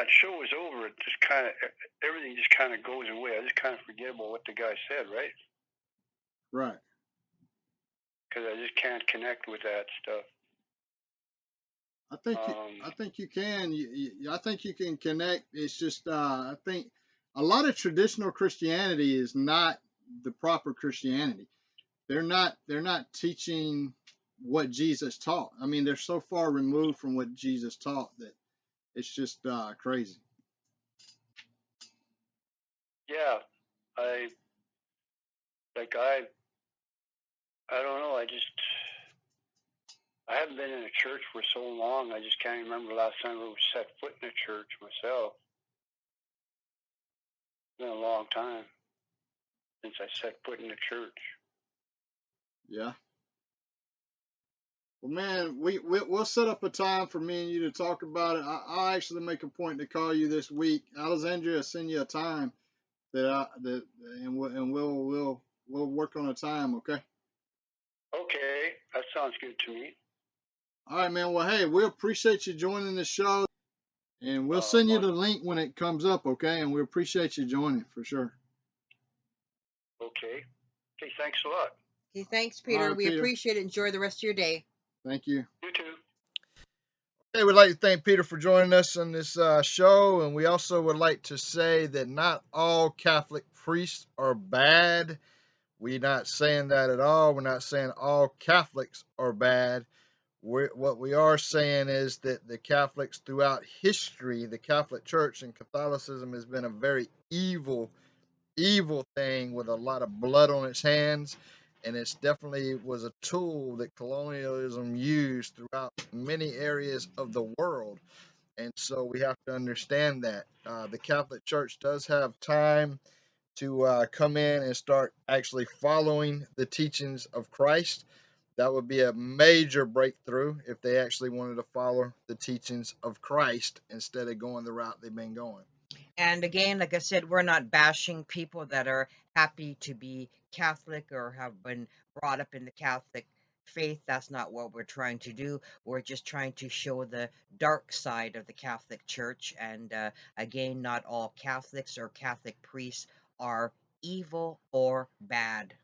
Speaker 3: show is over, it just kind of everything just kind of goes away. I just kind of forget about what the guy said, right?
Speaker 1: Right.
Speaker 3: Because I just can't connect with that stuff.
Speaker 1: I think you can. I think you can connect. It's just I think a lot of traditional Christianity is not the proper Christianity. They're not teaching what Jesus taught. I mean, they're so far removed from what Jesus taught that it's just crazy.
Speaker 3: Yeah, I like I don't know. I haven't been in a church for so long. I just can't remember the last time I set foot in a church myself. It's been a long time since I set foot in a church.
Speaker 1: Yeah. Well, man, we'll set up a time for me and you to talk about it. I'll actually make a point to call you this week. Alexandria will send you a time and we'll work on a time. Okay.
Speaker 3: Okay, that sounds good to me.
Speaker 1: All right, man. Well, hey, we appreciate you joining the show, and we'll send you the link when it comes up. Okay, and we appreciate you joining for sure.
Speaker 3: Okay. Okay, thanks a lot.
Speaker 2: Okay, thanks,
Speaker 1: All
Speaker 2: Peter.
Speaker 1: right,
Speaker 2: We
Speaker 1: Peter.
Speaker 2: appreciate it. Enjoy the rest of your day.
Speaker 1: Thank you.
Speaker 3: You too.
Speaker 1: Hey, we'd like to thank Peter for joining us on this show, and we also would like to say that not all Catholic priests are bad. We're not saying that at all. We're not saying all Catholics are bad. What we are saying is that the Catholics throughout history, the Catholic Church and Catholicism has been a very evil thing with a lot of blood on its hands, and it's definitely was a tool that colonialism used throughout many areas of the world. And so we have to understand that the Catholic Church does have time to come in and start actually following the teachings of Christ. That would be a major breakthrough if they actually wanted to follow the teachings of Christ instead of going the route they've been going.
Speaker 2: And again, like I said, we're not bashing people that are happy to be Catholic or have been brought up in the Catholic faith. That's not what we're trying to do. We're just trying to show the dark side of the Catholic Church. And again, not all Catholics or Catholic priests are evil or bad.